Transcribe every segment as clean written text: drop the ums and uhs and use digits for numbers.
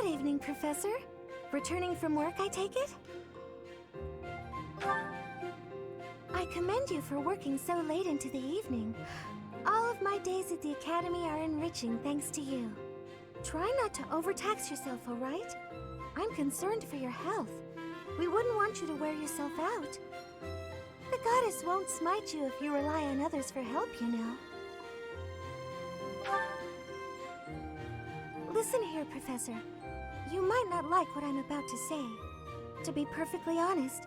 Good evening, Professor. Returning from work, I take it? I commend you for working so late into the evening. All of my days at the Academy are enriching thanks to you. Try not to overtax yourself, all right? I'm concerned for your health. We wouldn't want you to wear yourself out. The goddess won't smite you if you rely on others for help, you know. Listen here, Professor. You might not like what I'm about to say. To be perfectly honest,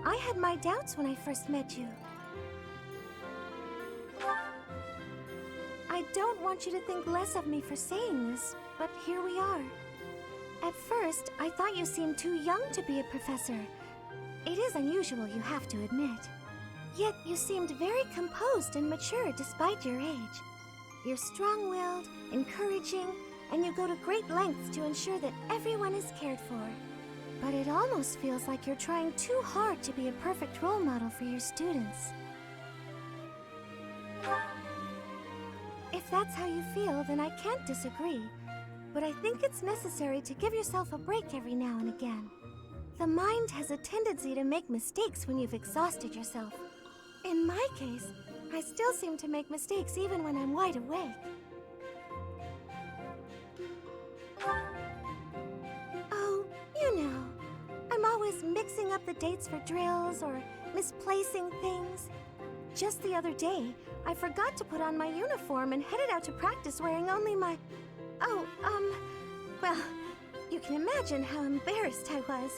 I had my doubts when I first met you. I don't want you to think less of me for saying this, but here we are. At first, I thought you seemed too young to be a professor. It is unusual, you have to admit. Yet you seemed very composed and mature despite your age. You're strong-willed, encouraging, and you go to great lengths to ensure that everyone is cared for. But it almost feels like you're trying too hard to be a perfect role model for your students. If that's how you feel, then I can't disagree. But I think it's necessary to give yourself a break every now and again. The mind has a tendency to make mistakes when you've exhausted yourself. In my case, I still seem to make mistakes even when I'm wide awake. Oh, you know, I'm always mixing up the dates for drills or misplacing things. Just the other day, I forgot to put on my uniform and headed out to practice wearing only my... well, you can imagine how embarrassed I was.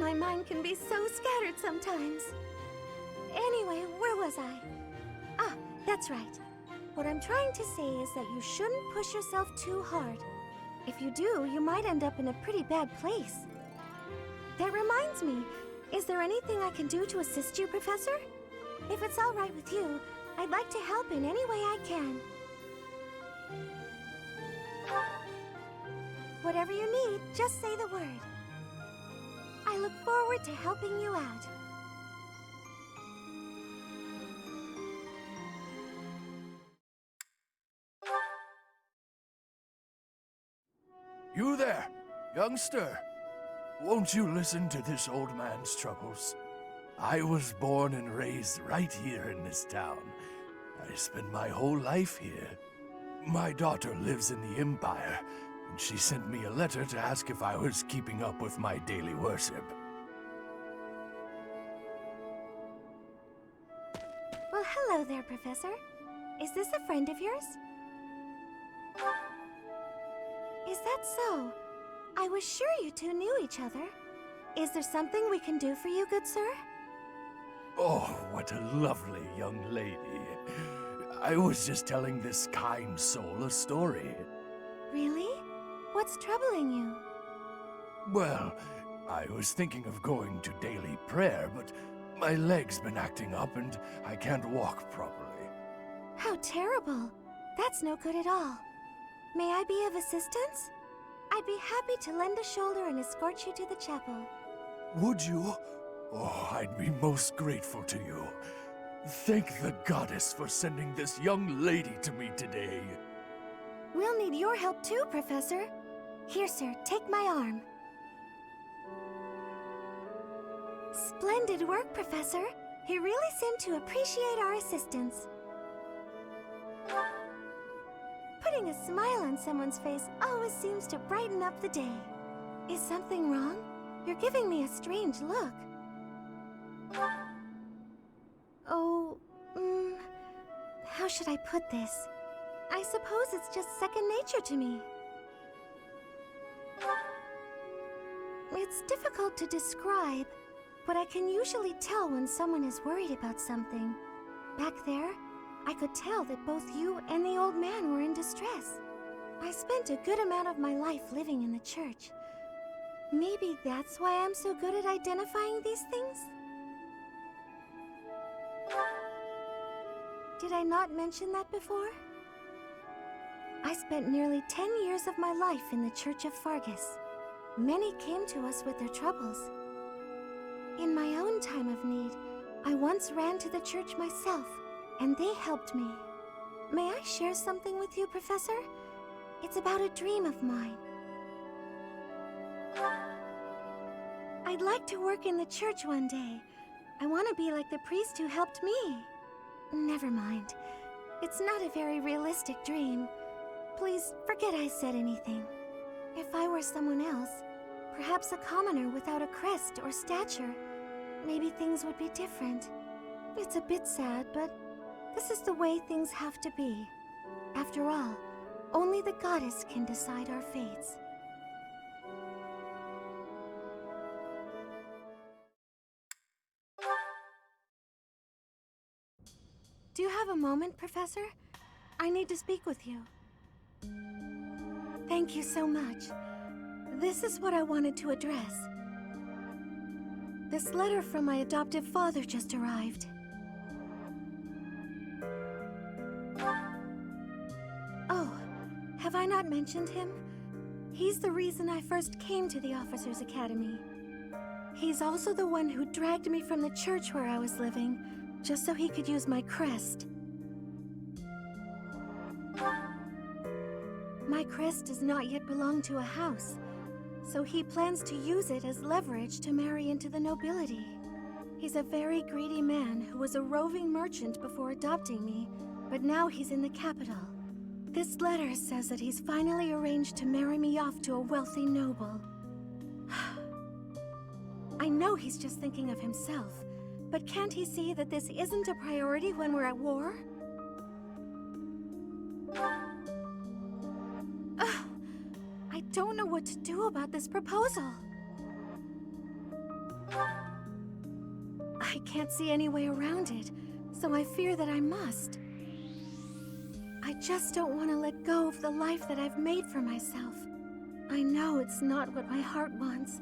My mind can be so scattered sometimes. Anyway, where was I? Ah, that's right. What I'm trying to say is that you shouldn't push yourself too hard. If you do, you might end up in a pretty bad place. That reminds me, is there anything I can do to assist you, Professor? If it's all right with you, I'd like to help in any way I can. Whatever you need, just say the word. I look forward to helping you out. You there, youngster. Won't you listen to this old man's troubles? I was born and raised right here in this town. I spent my whole life here. My daughter lives in the Empire, and she sent me a letter to ask if I was keeping up with my daily worship. Well, hello there, Professor. Is this a friend of yours? Is that so? I was sure you two knew each other. Is there something we can do for you, good sir? Oh, what a lovely young lady. I was just telling this kind soul a story. Really? What's troubling you? Well, I was thinking of going to daily prayer, but my leg's been acting up and I can't walk properly. How terrible. That's no good at all. May I be of assistance? I'd be happy to lend a shoulder and escort you to the chapel. Would you? Oh, I'd be most grateful to you. Thank the goddess for sending this young lady to me today. We'll need your help too, Professor. Here, sir, take my arm. Splendid work, Professor. He really seemed to appreciate our assistance. Putting a smile on someone's face always seems to brighten up the day. Is something wrong? You're giving me a strange look. Oh, how should I put this? I suppose it's just second nature to me. It's difficult to describe, but I can usually tell when someone is worried about something. Back there, I could tell that both you and the old man were in distress. I spent a good amount of my life living in the church. Maybe that's why I'm so good at identifying these things? Did I not mention that before? I spent nearly 10 years of my life in the Church of Fargus. Many came to us with their troubles. In my own time of need, I once ran to the church myself, and they helped me. May I share something with you, Professor? It's about a dream of mine. I'd like to work in the church one day. I want to be like the priest who helped me. Never mind. It's not a very realistic dream. Please forget I said anything. If I were someone else, perhaps a commoner without a crest or stature, maybe things would be different. It's a bit sad, but this is the way things have to be. After all, only the goddess can decide our fates. Do you have a moment, Professor? I need to speak with you. Thank you so much. This is what I wanted to address. This letter from my adoptive father just arrived. Oh, have I not mentioned him? He's the reason I first came to the Officers' Academy. He's also the one who dragged me from the church where I was living, just so he could use my crest. My crest does not yet belong to a house, so he plans to use it as leverage to marry into the nobility. He's a very greedy man who was a roving merchant before adopting me, but now he's in the capital. This letter says that he's finally arranged to marry me off to a wealthy noble. I know he's just thinking of himself, but can't he see that this isn't a priority when we're at war? I don't know what to do about this proposal. I can't see any way around it, so I fear that I must. I just don't want to let go of the life that I've made for myself. I know it's not what my heart wants,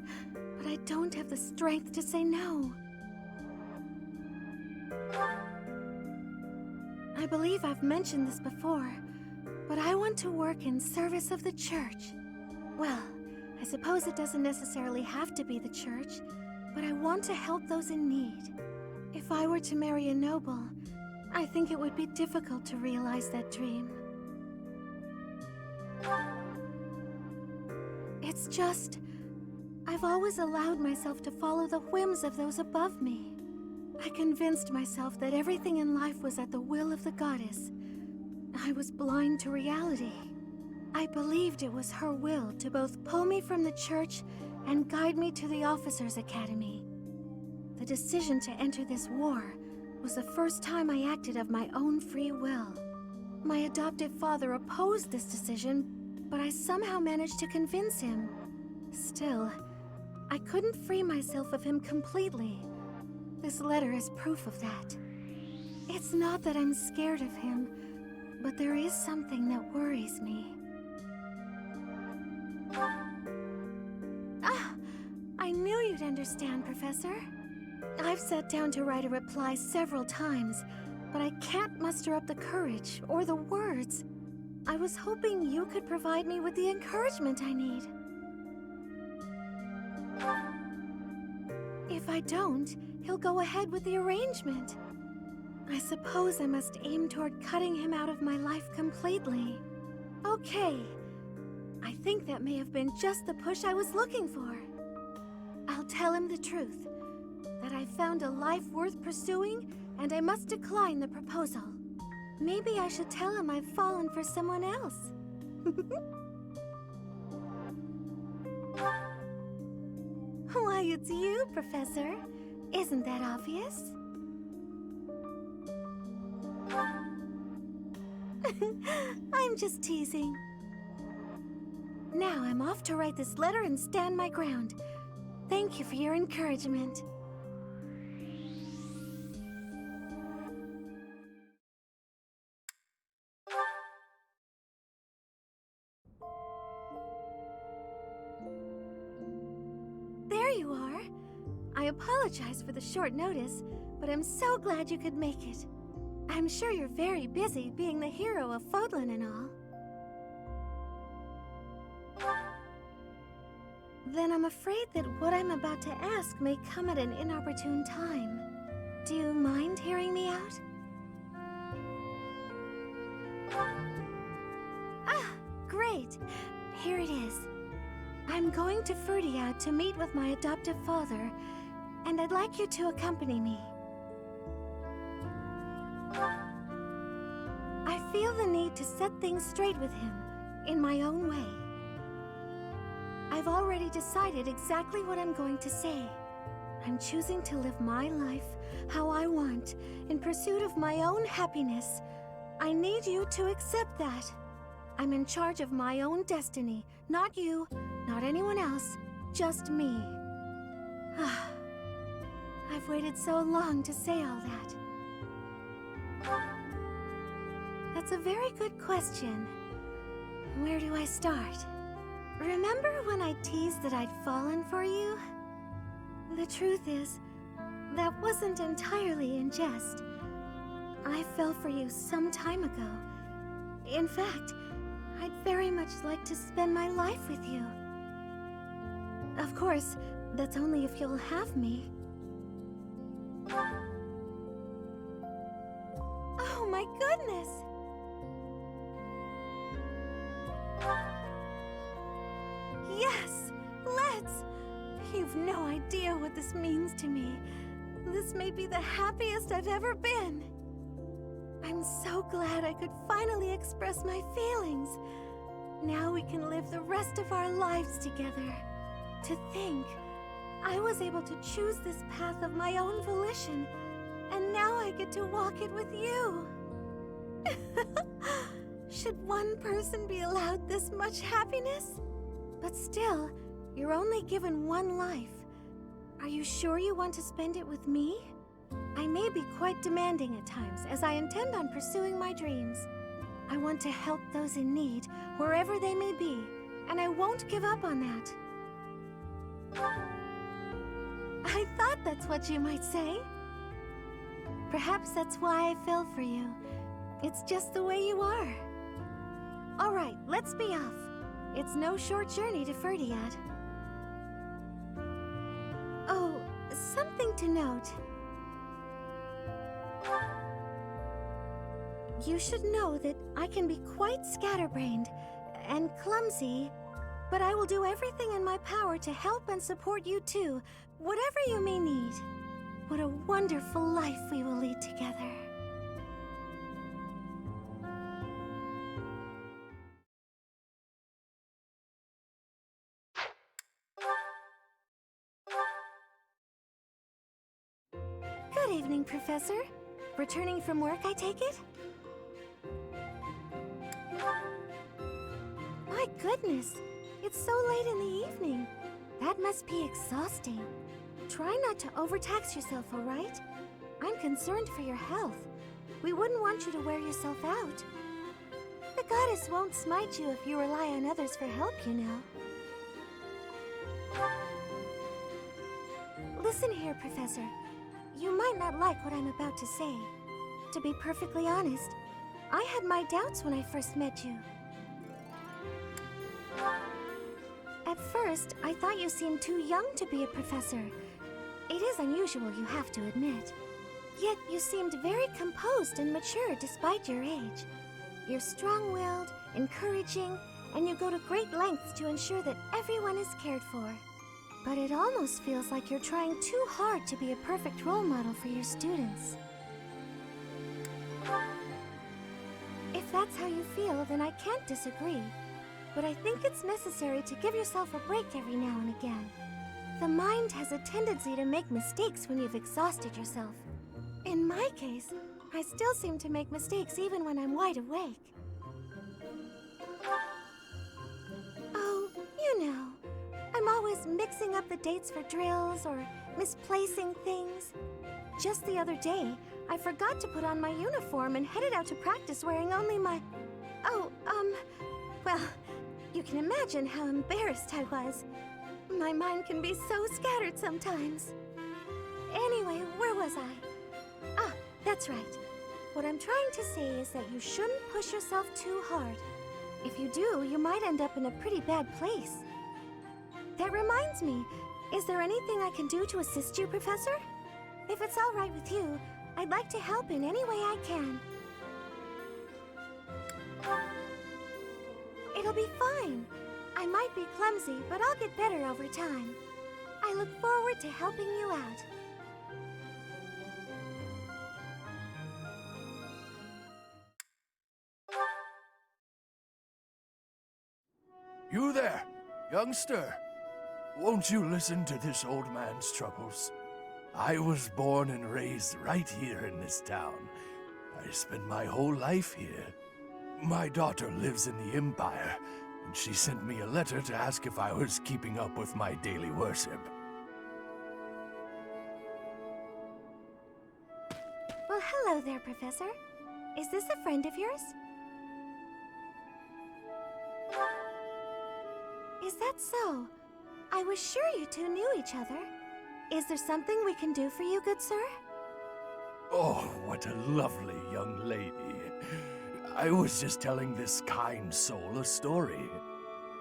but I don't have the strength to say no. I believe I've mentioned this before, but I want to work in service of the church. Well, I suppose it doesn't necessarily have to be the church, but I want to help those in need. If I were to marry a noble, I think it would be difficult to realize that dream. It's just, I've always allowed myself to follow the whims of those above me. I convinced myself that everything in life was at the will of the goddess. I was blind to reality. I believed it was her will to both pull me from the church and guide me to the Officers' Academy. The decision to enter this war was the first time I acted of my own free will. My adoptive father opposed this decision, but I somehow managed to convince him. Still, I couldn't free myself of him completely. This letter is proof of that. It's not that I'm scared of him, but there is something that worries me. I knew you'd understand, Professor. I've sat down to write a reply several times, but I can't muster up the courage or the words. I was hoping you could provide me with the encouragement I need. If I don't, he'll go ahead with the arrangement. I suppose I must aim toward cutting him out of my life completely. Okay. I think that may have been just the push I was looking for. I'll tell him the truth, that I found a life worth pursuing, and I must decline the proposal. Maybe I should tell him I've fallen for someone else. Why, it's you, Professor. Isn't that obvious? I'm just teasing. Now I'm off to write this letter and stand my ground. Thank you for your encouragement. There you are. I apologize for the short notice, but I'm so glad you could make it. I'm sure you're very busy being the hero of Fodlan and all. Then I'm afraid that what I'm about to ask may come at an inopportune time. Do you mind hearing me out? Great. Here it is. I'm going to Ferdinand to meet with my adoptive father, and I'd like you to accompany me. I feel the need to set things straight with him, in my own way. I've already decided exactly what I'm going to say. I'm choosing to live my life how I want, in pursuit of my own happiness. I need you to accept that. I'm in charge of my own destiny, not you, not anyone else, just me. I've waited so long to say all that. That's a very good question. Where do I start? Remember when I teased that I'd fallen for you? The truth is, that wasn't entirely in jest. I fell for you some time ago. In fact, I'd very much like to spend my life with you. Of course, that's only if you'll have me. Oh my goodness! Yes! Let's! You've no idea what this means to me. This may be the happiest I've ever been. I'm so glad I could finally express my feelings. Now we can live the rest of our lives together. To think, I was able to choose this path of my own volition, and now I get to walk it with you. Should one person be allowed this much happiness? But still, you're only given one life. Are you sure you want to spend it with me? I may be quite demanding at times, as I intend on pursuing my dreams. I want to help those in need, wherever they may be, and I won't give up on that. I thought that's what you might say. Perhaps that's why I fell for you. It's just the way you are. All right, let's be off. It's no short journey to Ferdinand. Oh, something to note. You should know that I can be quite scatterbrained and clumsy, but I will do everything in my power to help and support you too, whatever you may need. What a wonderful life we will lead together. Good evening, Professor. Returning from work, I take it? My goodness, it's so late in the evening. That must be exhausting. Try not to overtax yourself, all right? I'm concerned for your health. We wouldn't want you to wear yourself out. The goddess won't smite you if you rely on others for help, you know. Listen here, Professor. You might not like what I'm about to say. To be perfectly honest, I had my doubts when I first met you. At first, I thought you seemed too young to be a professor. It is unusual, you have to admit. Yet you seemed very composed and mature despite your age. You're strong-willed, encouraging, and you go to great lengths to ensure that everyone is cared for. But it almost feels like you're trying too hard to be a perfect role model for your students. If that's how you feel, then I can't disagree. But I think it's necessary to give yourself a break every now and again. The mind has a tendency to make mistakes when you've exhausted yourself. In my case, I still seem to make mistakes even when I'm wide awake. Oh, you know, I'm always mixing up the dates for drills or misplacing things. Just the other day, I forgot to put on my uniform and headed out to practice wearing only my... well, you can imagine how embarrassed I was. My mind can be so scattered sometimes. Anyway, where was I? Ah, that's right. What I'm trying to say is that you shouldn't push yourself too hard. If you do, you might end up in a pretty bad place. That reminds me, is there anything I can do to assist you, Professor? If it's all right with you, I'd like to help in any way I can. It'll be fine. I might be clumsy, but I'll get better over time. I look forward to helping you out. You there, youngster. Won't you listen to this old man's troubles? I was born and raised right here in this town. I spent my whole life here. My daughter lives in the Empire, and she sent me a letter to ask if I was keeping up with my daily worship. Well, hello there, Professor. Is this a friend of yours? Is that so? I was sure you two knew each other. Is there something we can do for you, good sir? Oh, what a lovely young lady. I was just telling this kind soul a story.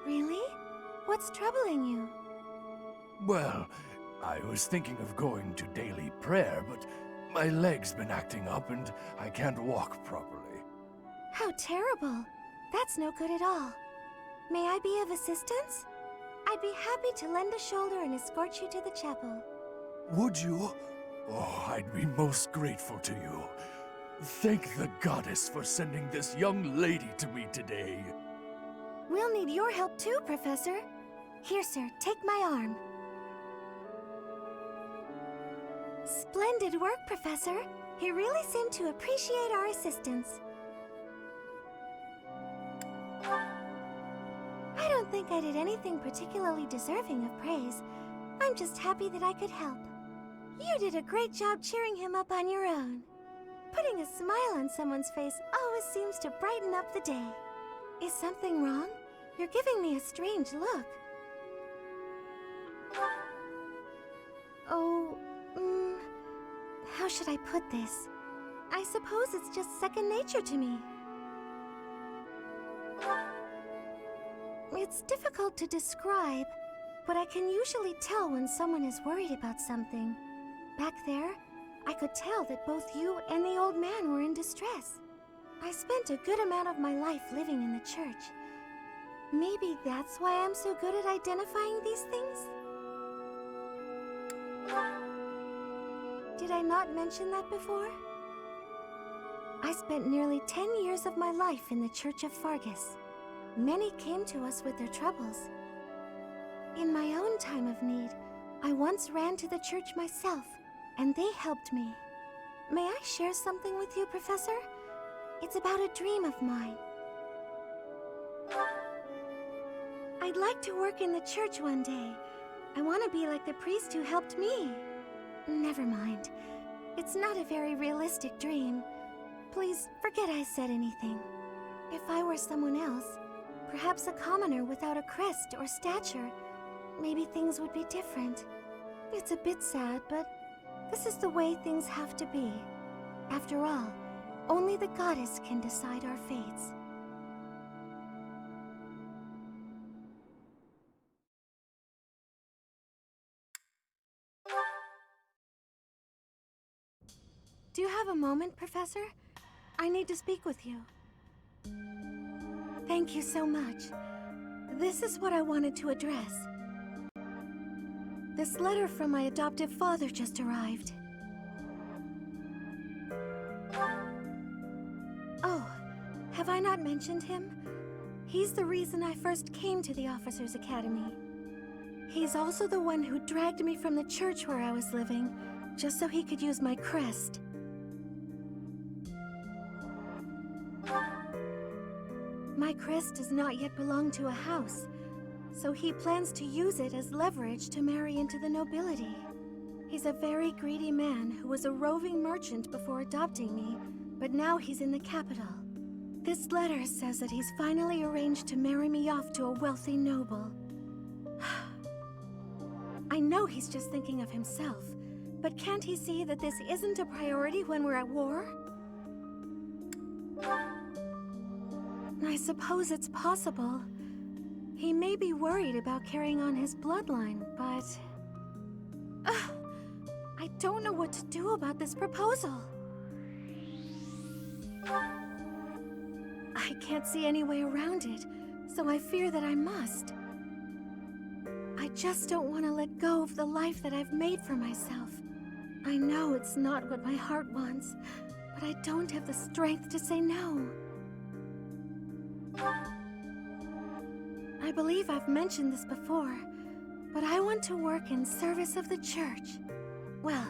Really? What's troubling you? Well, I was thinking of going to daily prayer, but my leg's been acting up and I can't walk properly. How terrible. That's no good at all. May I be of assistance? I'd be happy to lend a shoulder and escort you to the chapel. Would you? Oh, I'd be most grateful to you. Thank the goddess for sending this young lady to me today. We'll need your help too, Professor. Here, sir, take my arm. Splendid work, Professor. He really seemed to appreciate our assistance. I don't think I did anything particularly deserving of praise. I'm just happy that I could help. You did a great job cheering him up on your own. Putting a smile on someone's face always seems to brighten up the day. Is something wrong? You're giving me a strange look. Oh, how should I put this? I suppose it's just second nature to me. It's difficult to describe, but I can usually tell when someone is worried about something. Back there, I could tell that both you and the old man were in distress. I spent a good amount of my life living in the church. Maybe that's why I'm so good at identifying these things? Did I not mention that before? I spent nearly 10 years of my life in the Church of Fargus. Many came to us with their troubles. In my own time of need, I once ran to the church myself, and they helped me. May I share something with you, Professor? It's about a dream of mine. I'd like to work in the church one day. I want to be like the priest who helped me. Never mind. It's not a very realistic dream. Please forget I said anything. If I were someone else, perhaps a commoner without a crest or stature, maybe things would be different. It's a bit sad, but this is the way things have to be. After all, only the goddess can decide our fates. Do you have a moment, Professor? I need to speak with you. Thank you so much. This is what I wanted to address. This letter from my adoptive father just arrived. Oh, have I not mentioned him? He's the reason I first came to the Officers' Academy. He's also the one who dragged me from the church where I was living, just so he could use my crest. My crest does not yet belong to a house, so he plans to use it as leverage to marry into the nobility. He's a very greedy man who was a roving merchant before adopting me, but now he's in the capital. This letter says that he's finally arranged to marry me off to a wealthy noble. I know he's just thinking of himself, but can't he see that this isn't a priority when we're at war? I suppose it's possible. He may be worried about carrying on his bloodline, but... I don't know what to do about this proposal. I can't see any way around it, so I fear that I must. just don't want to let go of the life that I've made for myself. I know it's not what my heart wants, but I don't have the strength to say no. I believe I've mentioned this before, but I want to work in service of the church. Well,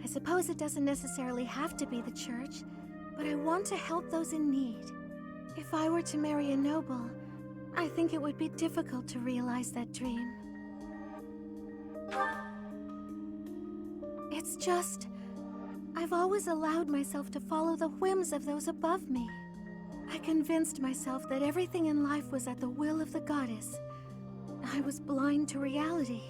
I suppose it doesn't necessarily have to be the church, but I want to help those in need. If I were to marry a noble, I think it would be difficult to realize that dream. It's just, I've always allowed myself to follow the whims of those above me. I convinced myself that everything in life was at the will of the goddess. I was blind to reality.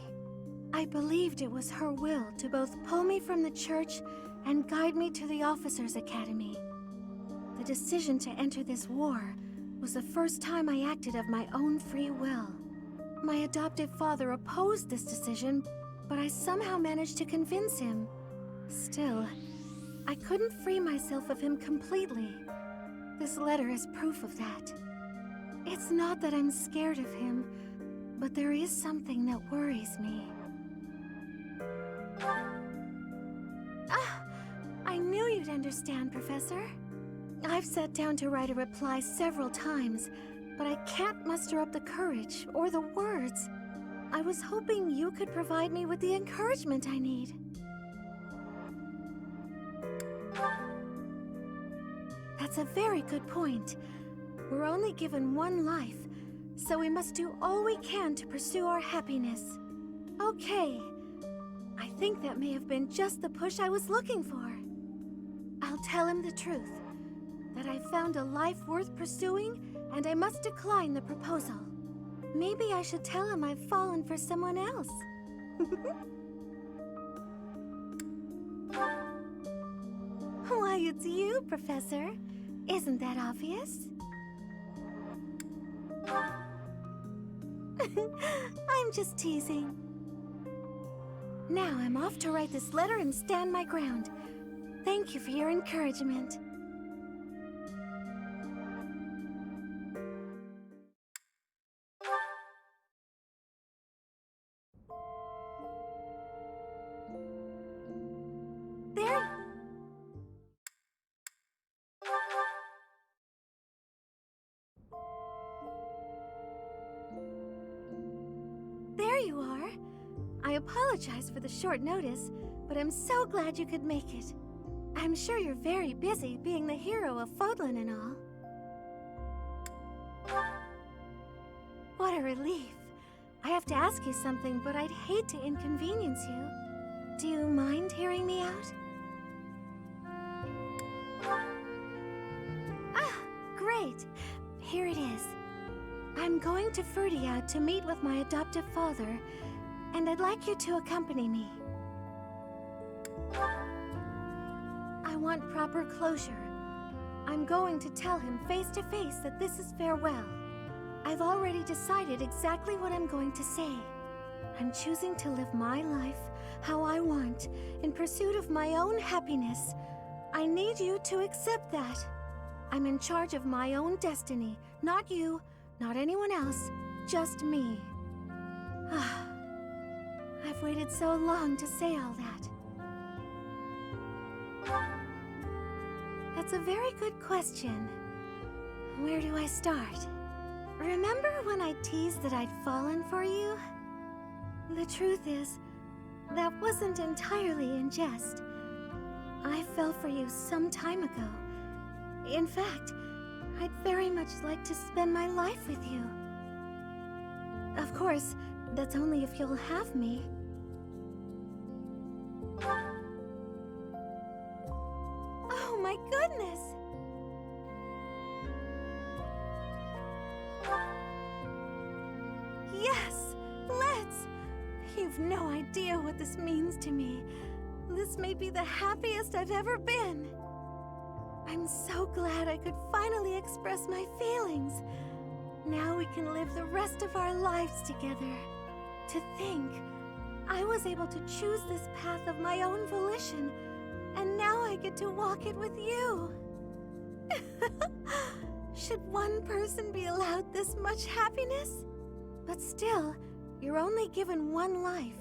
I believed it was her will to both pull me from the church and guide me to the officers' academy. The decision to enter this war was the first time I acted of my own free will. My adoptive father opposed this decision, but I somehow managed to convince him. Still, I couldn't free myself of him completely. This letter is proof of that. It's not that I'm scared of him, but there is something that worries me. I knew you'd understand, Professor. I've sat down to write a reply several times, but I can't muster up the courage or the words. I was hoping you could provide me with the encouragement I need. That's a very good point. We're only given one life, so we must do all we can to pursue our happiness. Okay. I think that may have been just the push I was looking for. I'll tell him the truth. That I've found a life worth pursuing, and I must decline the proposal. Maybe I should tell him I've fallen for someone else. Why, it's you, Professor. Isn't that obvious? I'm just teasing. Now I'm off to write this letter and stand my ground. Thank you for your encouragement. There you are. I apologize for the short notice, but I'm so glad you could make it. I'm sure you're very busy being the hero of Fodlan and all. What a relief. I have to ask you something, but I'd hate to inconvenience you. Do you mind hearing me out? Ah, great. Here it is. I'm going to Ferdinand to meet with my adoptive father, and I'd like you to accompany me. I want proper closure. I'm going to tell him face to face that this is farewell. I've already decided exactly what I'm going to say. I'm choosing to live my life how I want, in pursuit of my own happiness. I need you to accept that. I'm in charge of my own destiny, not you, not anyone else, just me. I've waited so long to say all that. That's a very good question. Where do I start? Remember when I teased that I'd fallen for you? The truth is, that wasn't entirely in jest. I fell for you some time ago. In fact, I'd very much like to spend my life with you. Of course, that's only if you'll have me. Oh my goodness! Yes, let's! You've no idea what this means to me. This may be the happiest I've ever been. I'm so glad I could finally express my feelings. Now we can live the rest of our lives together. To think, I was able to choose this path of my own volition, and now I get to walk it with you. Should one person be allowed this much happiness? But still, You're only given one life.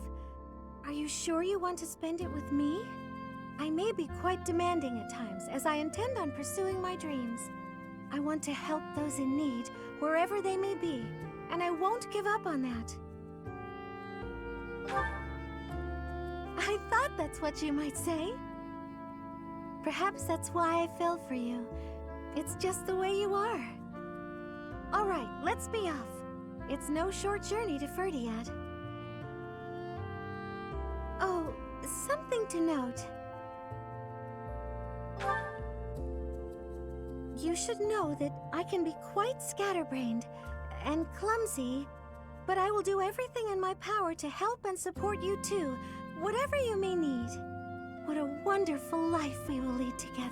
Are you sure you want to spend it with me? I may be quite demanding at times, as I intend on pursuing my dreams. I want to help those in need, wherever they may be, and I won't give up on that. I thought that's what you might say. Perhaps that's why I fell for you. It's just the way you are. All right, let's be off. It's no short journey to Ferdinand. Oh, something to note. You should know that I can be quite scatterbrained and clumsy, but I will do everything in my power to help and support you too, whatever you may need. What a wonderful life we will lead together.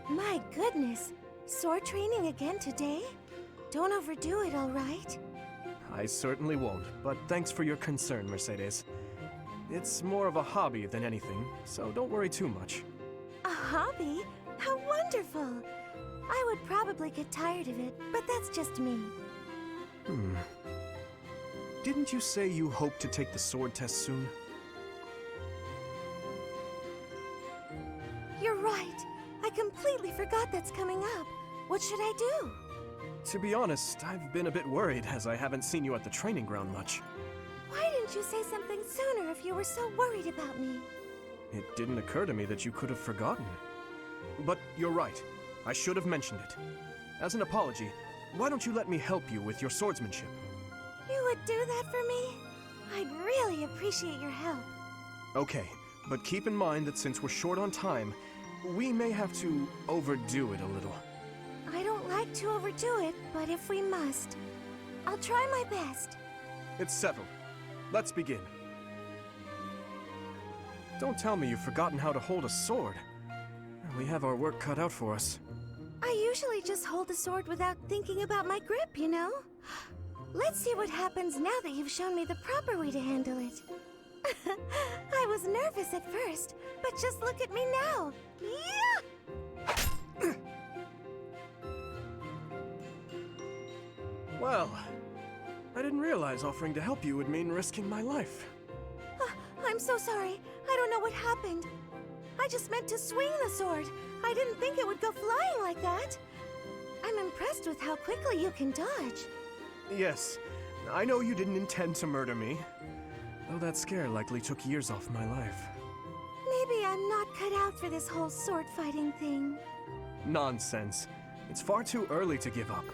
My goodness, sword training again today? Don't overdo it, all right? I certainly won't, but thanks for your concern, Mercedes. It's more of a hobby than anything, so don't worry too much. A hobby? How wonderful! I would probably get tired of it, but that's just me. Didn't you say you hope to take the sword test soon? You're right. I completely forgot that's coming up. What should I do? To be honest, I've been a bit worried as I haven't seen you at the training ground much. Why didn't you say something sooner if you were so worried about me? It didn't occur to me that you could have forgotten. But you're right. I should have mentioned it. As an apology, why don't you let me help you with your swordsmanship? You would do that for me? I'd really appreciate your help. Okay, but keep in mind that since we're short on time, we may have to overdo it a little. I don't like to overdo it, but if we must, I'll try my best. It's settled. Let's begin. Don't tell me you've forgotten how to hold a sword. We have our work cut out for us. I usually just hold the sword without thinking about my grip, you know? Let's see what happens now that you've shown me the proper way to handle it. I was nervous at first, but just look at me now. Yeah! Well, I didn't realize offering to help you would mean risking my life. I'm so sorry. I don't know what happened. I just meant to swing the sword. I didn't think it would go flying like that. I'm impressed with how quickly you can dodge. Yes, I know you didn't intend to murder me, though that scare likely took years off my life. Maybe I'm not cut out for this whole sword fighting thing. Nonsense. It's far too early to give up.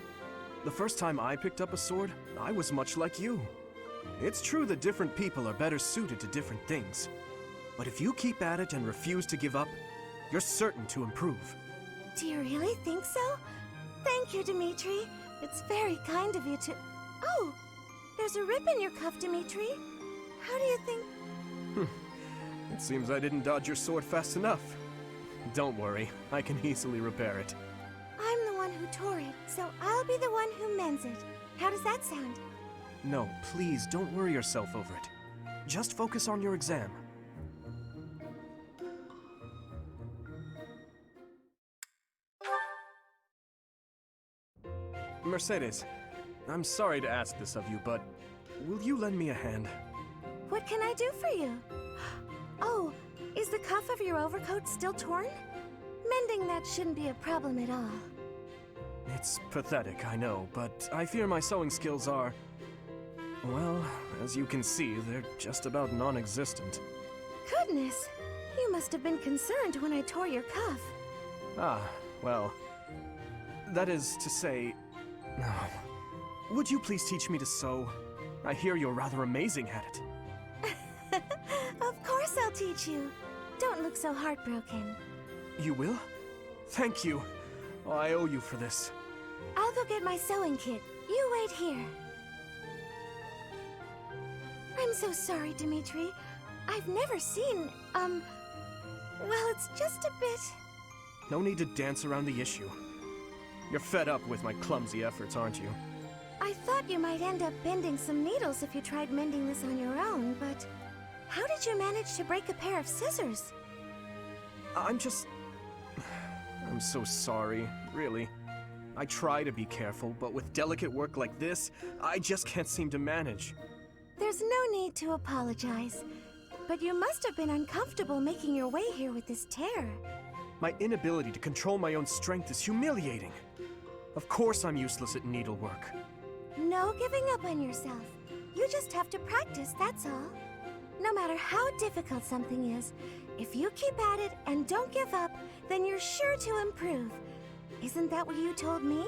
The first time I picked up a sword, I was much like you. It's true that different people are better suited to different things. But if you keep at it and refuse to give up, you're certain to improve. Do you really think so? Thank you, Dimitri. It's very kind of you to... Oh! There's a rip in your cuff, Dimitri. How do you think... It seems I didn't dodge your sword fast enough. Don't worry, I can easily repair it. I'm the one who tore it, so I'll be the one who mends it. How does that sound? No, please don't worry yourself over it. Just focus on your exam. Mercedes, I'm sorry to ask this of you, but will you lend me a hand? What can I do for you? Oh, is the cuff of your overcoat still torn? Mending that shouldn't be a problem at all. It's pathetic, I know, but I fear my sewing skills are... Well, as you can see, they're just about non-existent. Goodness, you must have been concerned when I tore your cuff. Ah, well... That is to say... Would you please teach me to sew? I hear you're rather amazing at it. Of course I'll teach you. Don't look so heartbroken. You will? Thank you. Oh, I owe you for this. I'll go get my sewing kit. You wait here. I'm so sorry, Dimitri. I've never seen, well, it's just a bit... No need to dance around the issue. You're fed up with my clumsy efforts, aren't you? I thought You might end up bending some needles if you tried mending this on your own, but how did you manage to break a pair of scissors? I'm so sorry, really. I try to be careful, but with delicate work like this, I just can't seem to manage. There's no need to apologize, but you must have been uncomfortable making your way here with this tear. My inability to control my own strength is humiliating. Of course I'm useless at needlework. No giving up on yourself. You just have to practice, that's all. No matter how difficult something is, if you keep at it and don't give up, then you're sure to improve. Isn't that what you told me?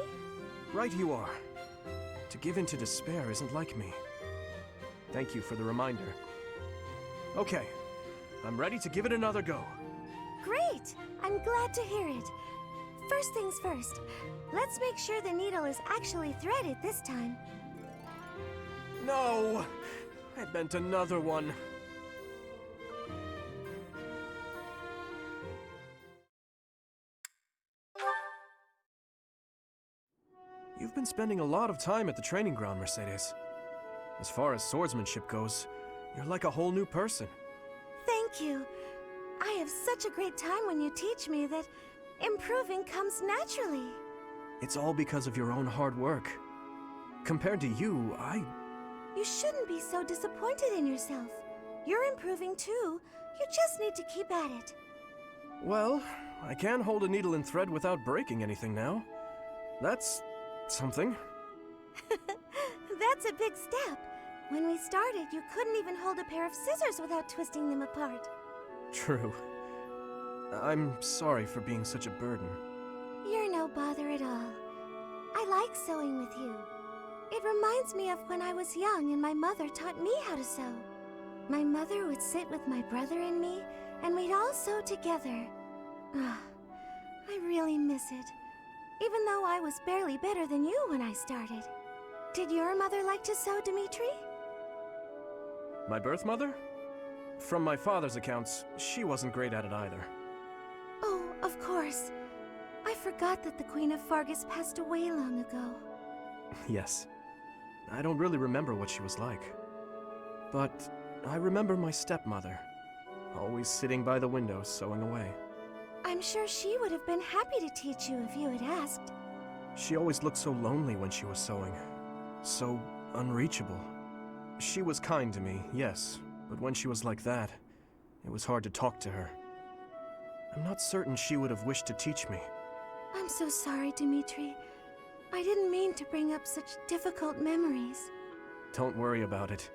Right you are. To give in to despair isn't like me. Thank you for the reminder. Okay, I'm ready to give it another go. Great! I'm glad to hear it. First things first, let's make sure the needle is actually threaded this time. No! I bent another one. You've been spending a lot of time at the training ground, Mercedes. As far as swordsmanship goes, you're like a whole new person. Thank you. I have such a great time when you teach me that improving comes naturally. It's all because of your own hard work. Compared to you, You shouldn't be so disappointed in yourself. You're improving too. You just need to keep at it. Well, I can hold a needle and thread without breaking anything now. That's something. That's a big step. When we started, you couldn't even hold a pair of scissors without twisting them apart. True. I'm sorry for being such a burden. You're no bother at all. I like sewing with you. It reminds me of when I was young and my mother taught me how to sew. My mother would sit with my brother and me, and we'd all sew together. I really miss it. Even though I was barely better than you when I started. Did your mother like to sew, Dimitri? My birth mother? From my father's accounts, she wasn't great at it either. Oh, of course. I forgot that the Queen of Fargus passed away long ago. Yes. I don't really remember what she was like. But I remember my stepmother, always sitting by the window sewing away. I'm sure she would have been happy to teach you if you had asked. She always looked so lonely when she was sewing. So unreachable. She was kind to me, yes, but when she was like that, it was hard to talk to her. I'm not certain she would have wished to teach me. I'm so sorry, Dimitri. I didn't mean to bring up such difficult memories. Don't worry about it.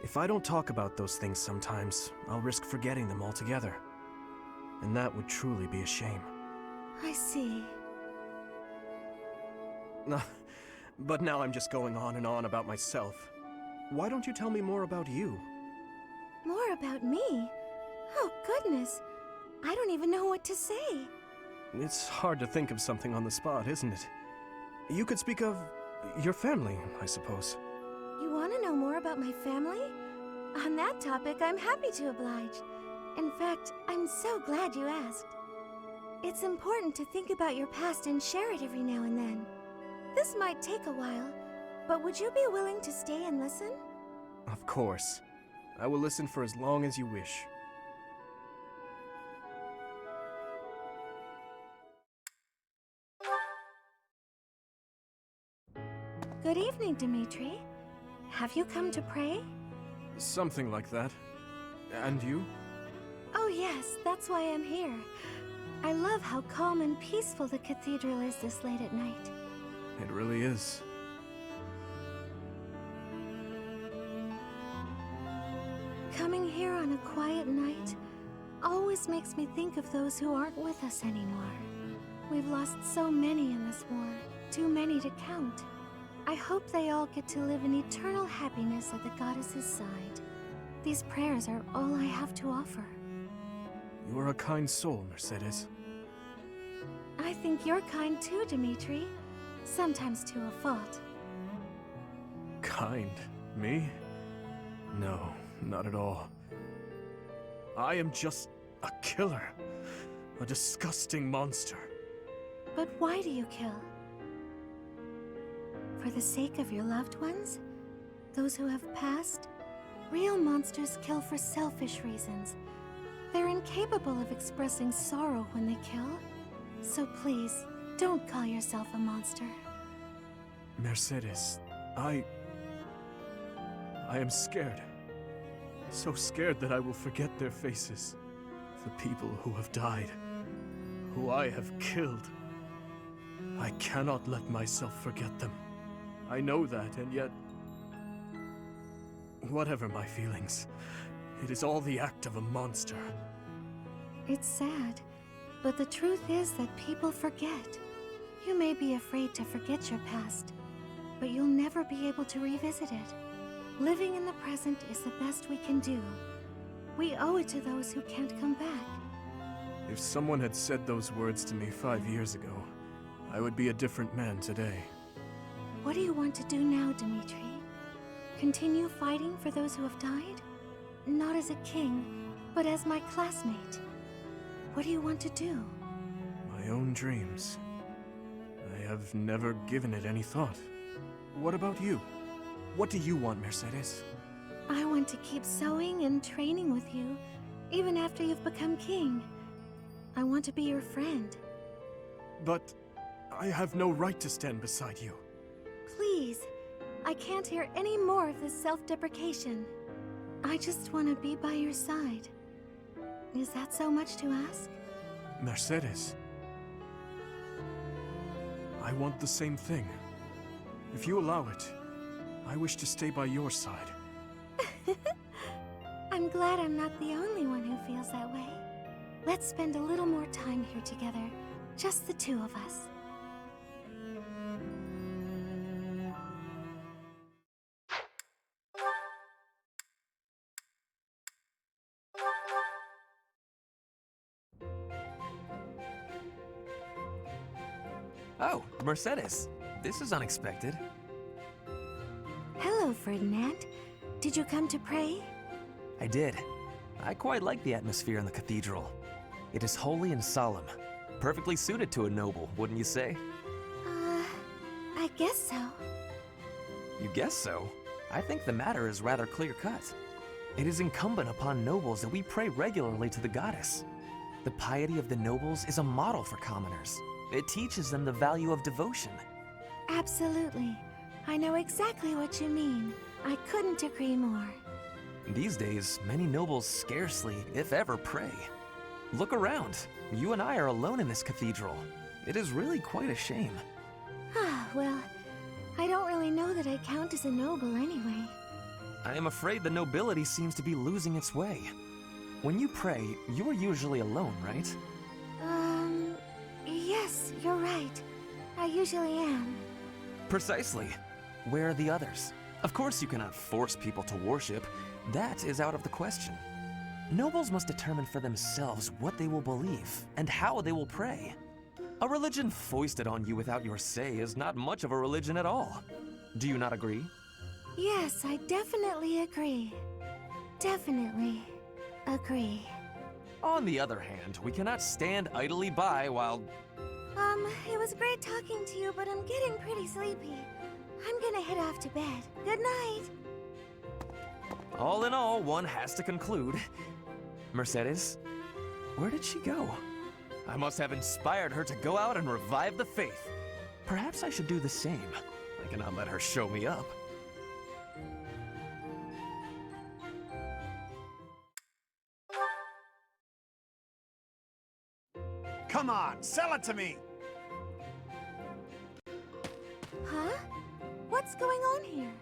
If I don't talk about those things sometimes, I'll risk forgetting them altogether. And that would truly be a shame. I see. But now I'm just going on and on about myself. Why don't you tell me more about you? More about me? Oh, goodness. I don't even know what to say. It's hard to think of something on the spot, isn't it? You could speak of your family, I suppose. You want to know more about my family? On that topic, I'm happy to oblige. In fact, I'm so glad you asked. It's important to think about your past and share it every now and then. This might take a while, but would you be willing to stay and listen? Of course. I will listen for as long as you wish. Good evening, Dimitri. Have you come to pray? Something like that. And you? Oh yes, that's why I'm here. I love how calm and peaceful the cathedral is this late at night. It really is. Coming here on a quiet night always makes me think of those who aren't with us anymore. We've lost so many in this war, too many to count. I hope they all get to live in eternal happiness at the goddess's side. These prayers are all I have to offer. You are a kind soul, Mercedes. I think you're kind too, Dimitri. Sometimes to a fault. Kind? Me? No, not at all. I am just a killer. A disgusting monster. But why do you kill? for the sake of your loved ones, those who have passed. Real monsters kill for selfish reasons. They're incapable of expressing sorrow when they kill. So please, don't call yourself a monster. Mercedes, I am scared. So scared that I will forget their faces. The people who have died, who I have killed. I cannot let myself forget them. I know that, and yet... Whatever my feelings, it is all the act of a monster. It's sad, but the truth is that people forget. You may be afraid to forget your past, but you'll never be able to revisit it. Living in the present is the best we can do. We owe it to those who can't come back. If someone had said those words to me 5 years ago, I would be a different man today. What do you want to do now, Dimitri? Continue fighting for those who have died? Not as a king, but as my classmate. What do you want to do? My own dreams. I have never given it any thought. What about you? What do you want, Mercedes? I want to keep sewing and training with you, even after you've become king. I want to be your friend. But I have no right to stand beside you. Please, I can't hear any more of this self-deprecation. I just want to be by your side. Is that so much to ask? Mercedes. I want the same thing. If you allow it, I wish to stay by your side. I'm glad I'm not the only one who feels that way. Let's spend a little more time here together, just the two of us. Oh, Mercedes. This is unexpected. Hello, Ferdinand. Did you come to pray? I did. I quite like the atmosphere in the cathedral. It is holy and solemn. Perfectly suited to a noble, wouldn't you say? I guess so. You guess so? I think the matter is rather clear-cut. It is incumbent upon nobles that we pray regularly to the goddess. The piety of the nobles is a model for commoners. It teaches them the value of devotion. Absolutely. I know exactly what you mean. I couldn't agree more. These days, many nobles scarcely, if ever, pray. Look around. You and I are alone in this cathedral. It is really quite a shame. Ah, well, I don't really know that I count as a noble anyway. I am afraid the nobility seems to be losing its way. When you pray, you are usually alone, right? Yes, you're right. I usually am. Precisely. Where are the others? Of course you cannot force people to worship. That is out of the question. Nobles must determine for themselves what they will believe and how they will pray. A religion foisted on you without your say is not much of a religion at all. Do you not agree? Yes, I definitely agree. Definitely agree. On the other hand, we cannot stand idly by while... It was great talking to you, but I'm getting pretty sleepy. I'm gonna head off to bed. Good night. All in all, one has to conclude. Mercedes, where did she go? I must have inspired her to go out and revive the faith. Perhaps I should do the same. I cannot let her show me up. Come on, sell it to me! Huh? What's going on here?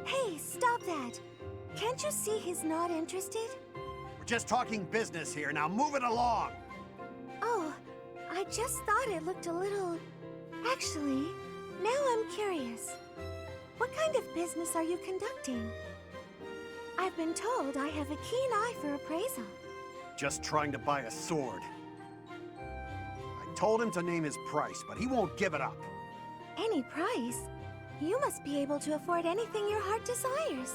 Hey, stop that! Can't you see he's not interested? We're just talking business here, now move it along! Oh, I just thought it looked a little... Actually, now I'm curious. What kind of business are you conducting? I've been told I have a keen eye for appraisal. Just trying to buy a sword. I told him to name his price, but he won't give it up. Any price? You must be able to afford anything your heart desires.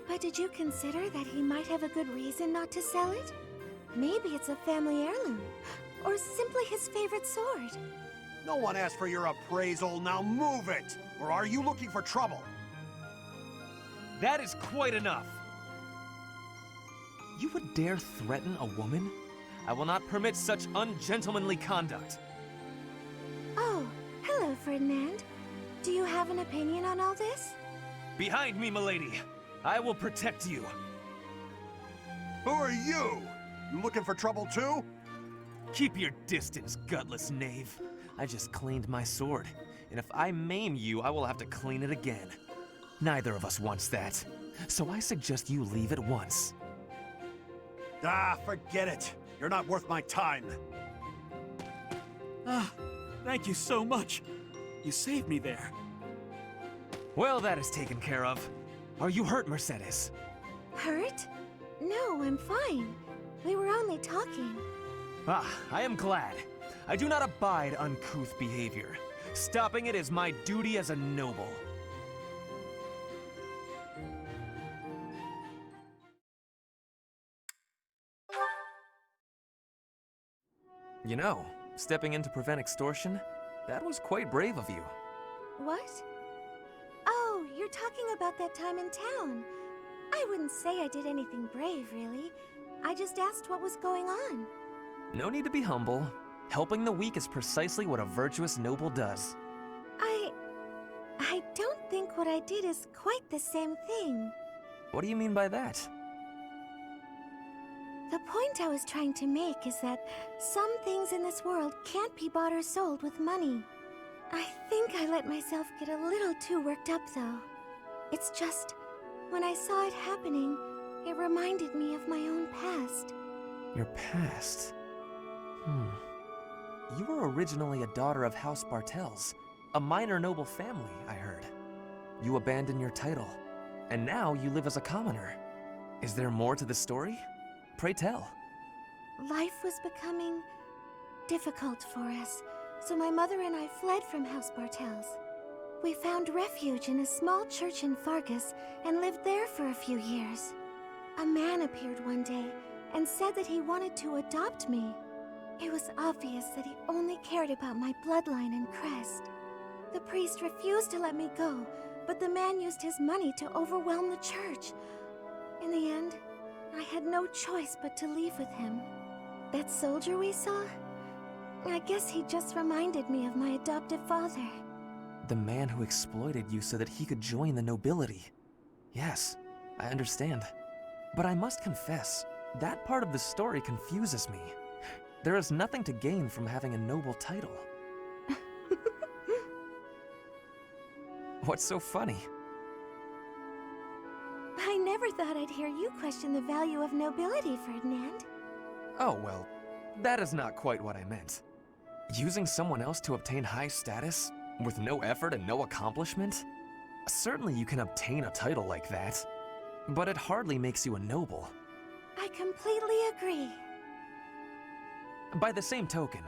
But did you consider that he might have a good reason not to sell it? Maybe it's a family heirloom, or simply his favorite sword. No one asked for your appraisal, now move it! Or are you looking for trouble? That is quite enough! You would dare threaten a woman? I will not permit such ungentlemanly conduct. Oh, hello, Ferdinand. Do you have an opinion on all this? Behind me, milady! I will protect you! Who are you? You looking for trouble too? Keep your distance, gutless knave. I just cleaned my sword, and if I maim you, I will have to clean it again. Neither of us wants that, so I suggest you leave at once. Ah, forget it. You're not worth my time. Ah, thank you so much. You saved me there. Well, that is taken care of. Are you hurt, Mercedes? Hurt? No, I'm fine. We were only talking. Ah, I am glad. I do not abide uncouth behavior. Stopping it is my duty as a noble. You know, stepping in to prevent extortion, that was quite brave of you. What? Oh, you're talking about that time in town. I wouldn't say I did anything brave, really. I just asked what was going on. No need to be humble. Helping the weak is precisely what a virtuous noble does. I don't think what I did is quite the same thing. What do you mean by that? The point I was trying to make is that some things in this world can't be bought or sold with money. I think I let myself get a little too worked up, though. It's just, when I saw it happening, it reminded me of my own past. Your past? You were originally a daughter of House Bartels, a minor noble family, I heard. You abandoned your title, and now you live as a commoner. Is there more to the story? Pray tell. Life was becoming difficult for us, so my mother and I fled from House Bartels. We found refuge in a small church in Fargus and lived there for a few years. A man appeared one day and said that he wanted to adopt me. It was obvious that he only cared about my bloodline and crest. The priest refused to let me go, but the man used his money to overwhelm the church. In the end, I had no choice but to leave with him. That soldier we saw? I guess he just reminded me of my adoptive father. The man who exploited you so that he could join the nobility. Yes, I understand. But I must confess, that part of the story confuses me. There is nothing to gain from having a noble title. What's so funny? I never thought I'd hear you question the value of nobility, Ferdinand. Oh, well, that is not quite what I meant. Using someone else to obtain high status, with no effort and no accomplishment? Certainly you can obtain a title like that, but it hardly makes you a noble. I completely agree. By the same token,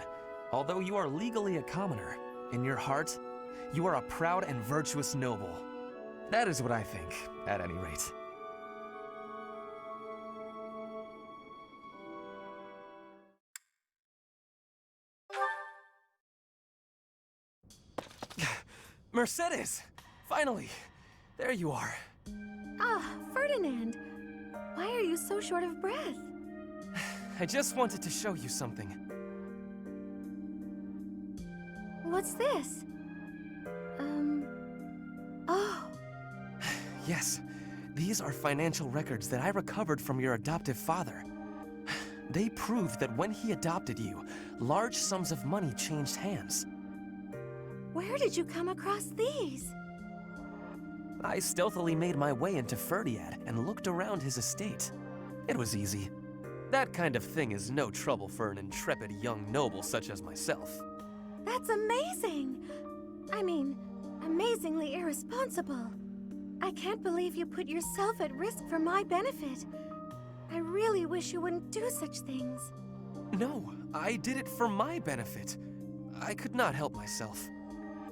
although you are legally a commoner, in your heart, you are a proud and virtuous noble. That is what I think, at any rate. Mercedes! Finally! There you are. Ah, Ferdinand. Why are you so short of breath? I just wanted to show you something. What's this? Oh. Yes, these are financial records that I recovered from your adoptive father. They proved that when he adopted you, large sums of money changed hands. Where did you come across these? I stealthily made my way into Ferdinand and looked around his estate. It was easy. That kind of thing is no trouble for an intrepid young noble such as myself. That's amazing! I mean, amazingly irresponsible. I can't believe you put yourself at risk for my benefit. I really wish you wouldn't do such things. No, I did it for my benefit. I could not help myself.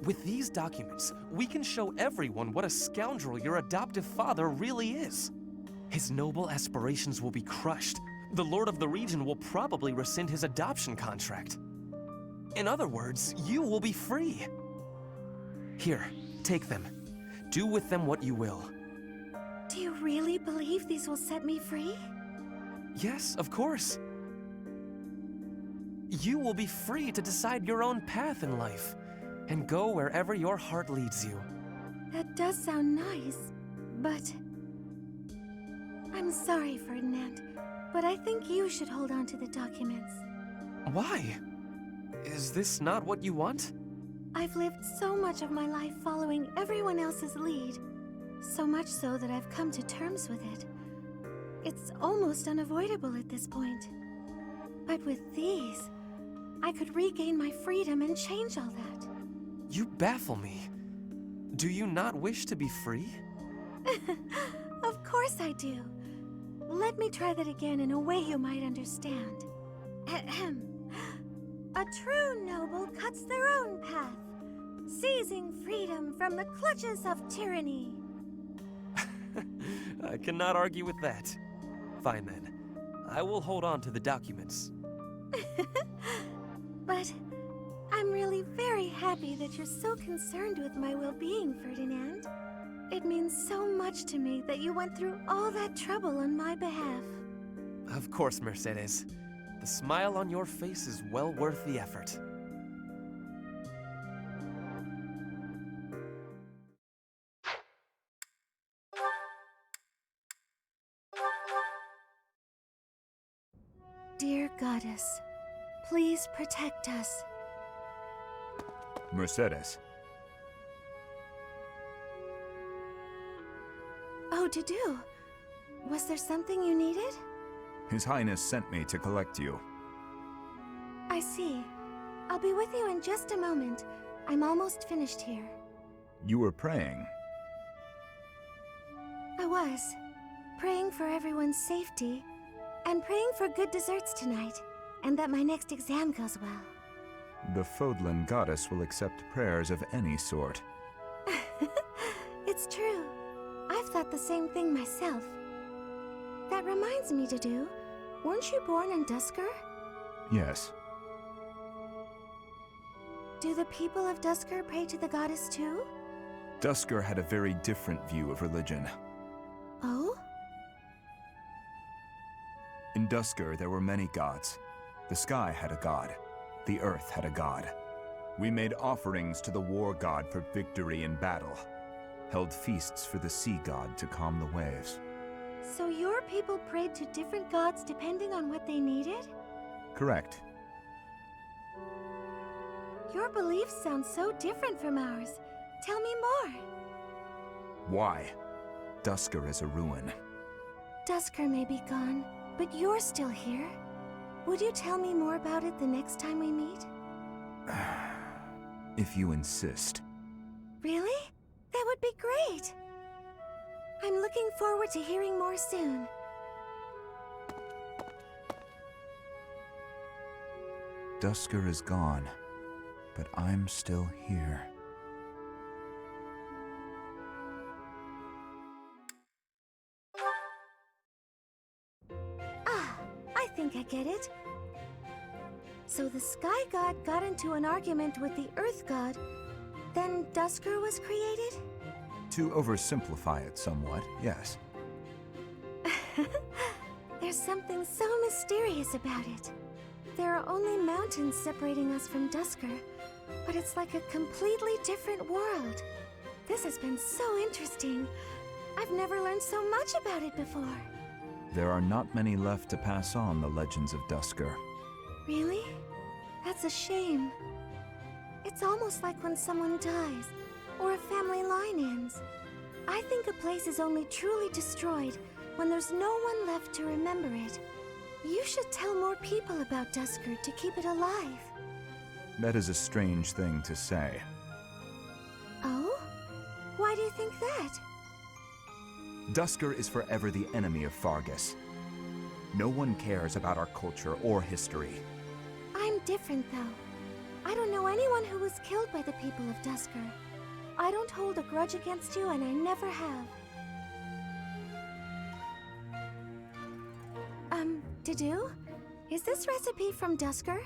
With these documents, we can show everyone what a scoundrel your adoptive father really is. His noble aspirations will be crushed. The lord of the region will probably rescind his adoption contract. In other words, you will be free. Here, Take them. Do with them what you will. Do you really believe these will set me free? Yes, of course. You will be free to decide your own path in life, and go wherever your heart leads you. That does sound nice, but... I'm sorry, Ferdinand, but I think you should hold on to the documents. Why? Is this not what you want? I've lived so much of my life following everyone else's lead, so much so that I've come to terms with it. It's almost unavoidable at this point. But with these, I could regain my freedom and change all that. You baffle me. Do you not wish to be free? Of course I do. Let me try that again in a way you might understand. Ahem. A true noble cuts their own path, seizing freedom from the clutches of tyranny. I cannot argue with that. Fine then. I will hold on to the documents. But I'm really very happy that you're so concerned with my well-being, Ferdinand. It means so much to me that you went through all that trouble on my behalf. Of course, Mercedes. The smile on your face is well worth the effort. Dear Goddess, please protect us. Mercedes. Oh, Dedue. Was there something you needed? His Highness sent me to collect you. I see. I'll be with you in just a moment. I'm almost finished here. You were praying. I was. Praying for everyone's safety, and praying for good desserts tonight, and that my next exam goes well. The Fodlan goddess will accept prayers of any sort. It's true. I've thought the same thing myself. That reminds me, Dedue, weren't you born in Duskur? Yes. Do the people of Duskur pray to the goddess too? Duskur had a very different view of religion. Oh? In Duskur, there were many gods. The sky had a god. The earth had a god. We made offerings to the war god for victory in battle. Held feasts for the sea god to calm the waves. So your people prayed to different gods depending on what they needed? Correct. Your beliefs sound so different from ours. Tell me more. Why? Duskur is a ruin. Duskur may be gone, but you're still here. Would you tell me more about it the next time we meet? If you insist. Really? That would be great! I'm looking forward to hearing more soon. Duskur is gone, but I'm still here. Ah, I think I get it. So the Sky God got into an argument with the Earth God, then Duskur was created? To oversimplify it somewhat, yes. There's something so mysterious about it. There are only mountains separating us from Duskur, but it's like a completely different world. This has been so interesting. I've never learned so much about it before. There are not many left to pass on the legends of Duskur. Really? That's a shame. It's almost like when someone dies, or a family line ends. I think a place is only truly destroyed when there's no one left to remember it. You should tell more people about Duskur to keep it alive. That is a strange thing to say. Oh? Why do you think that? Duskur is forever the enemy of Fargus. No one cares about our culture or history. I'm different, though. I don't know anyone who was killed by the people of Duskur. I don't hold a grudge against you, and I never have. Dedue? Is this recipe from Duskur?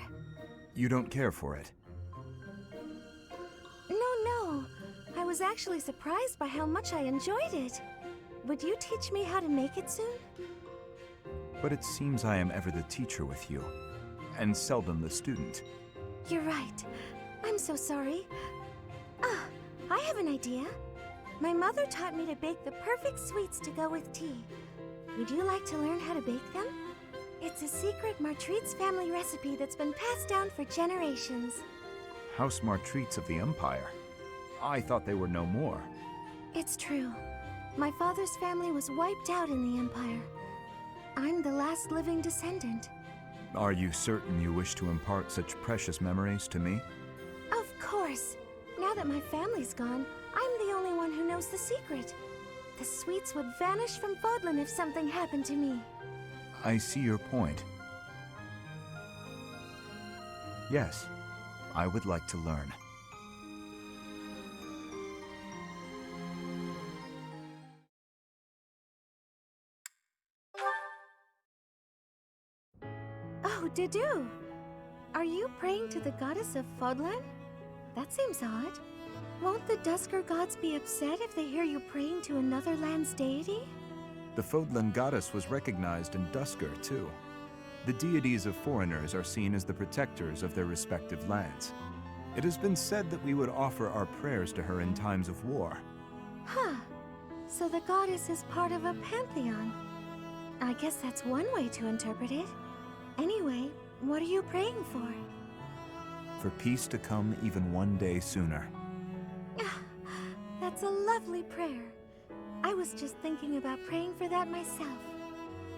You don't care for it? No. I was actually surprised by how much I enjoyed it. Would you teach me how to make it soon? But it seems I am ever the teacher with you, and seldom the student. You're right. I'm so sorry. Ah, I have an idea. My mother taught me to bake the perfect sweets to go with tea. Would you like to learn how to bake them? It's a secret Martritz family recipe that's been passed down for generations. House Martritz of the Empire. I thought they were no more. It's true. My father's family was wiped out in the Empire. I'm the last living descendant. Are you certain you wish to impart such precious memories to me? Of course. Now that my family's gone, I'm the only one who knows the secret. The sweets would vanish from Fodlan if something happened to me. I see your point. Yes, I would like to learn. Oh, Dedue! Are you praying to the goddess of Fodlan? That seems odd. Won't the Dusker gods be upset if they hear you praying to another land's deity? The Fodlan goddess was recognized in Dusker, too. The deities of foreigners are seen as the protectors of their respective lands. It has been said that we would offer our prayers to her in times of war. Huh. So the goddess is part of a pantheon. I guess that's one way to interpret it. Anyway, what are you praying for? For peace to come even one day sooner. That's a lovely prayer. I was just thinking about praying for that myself.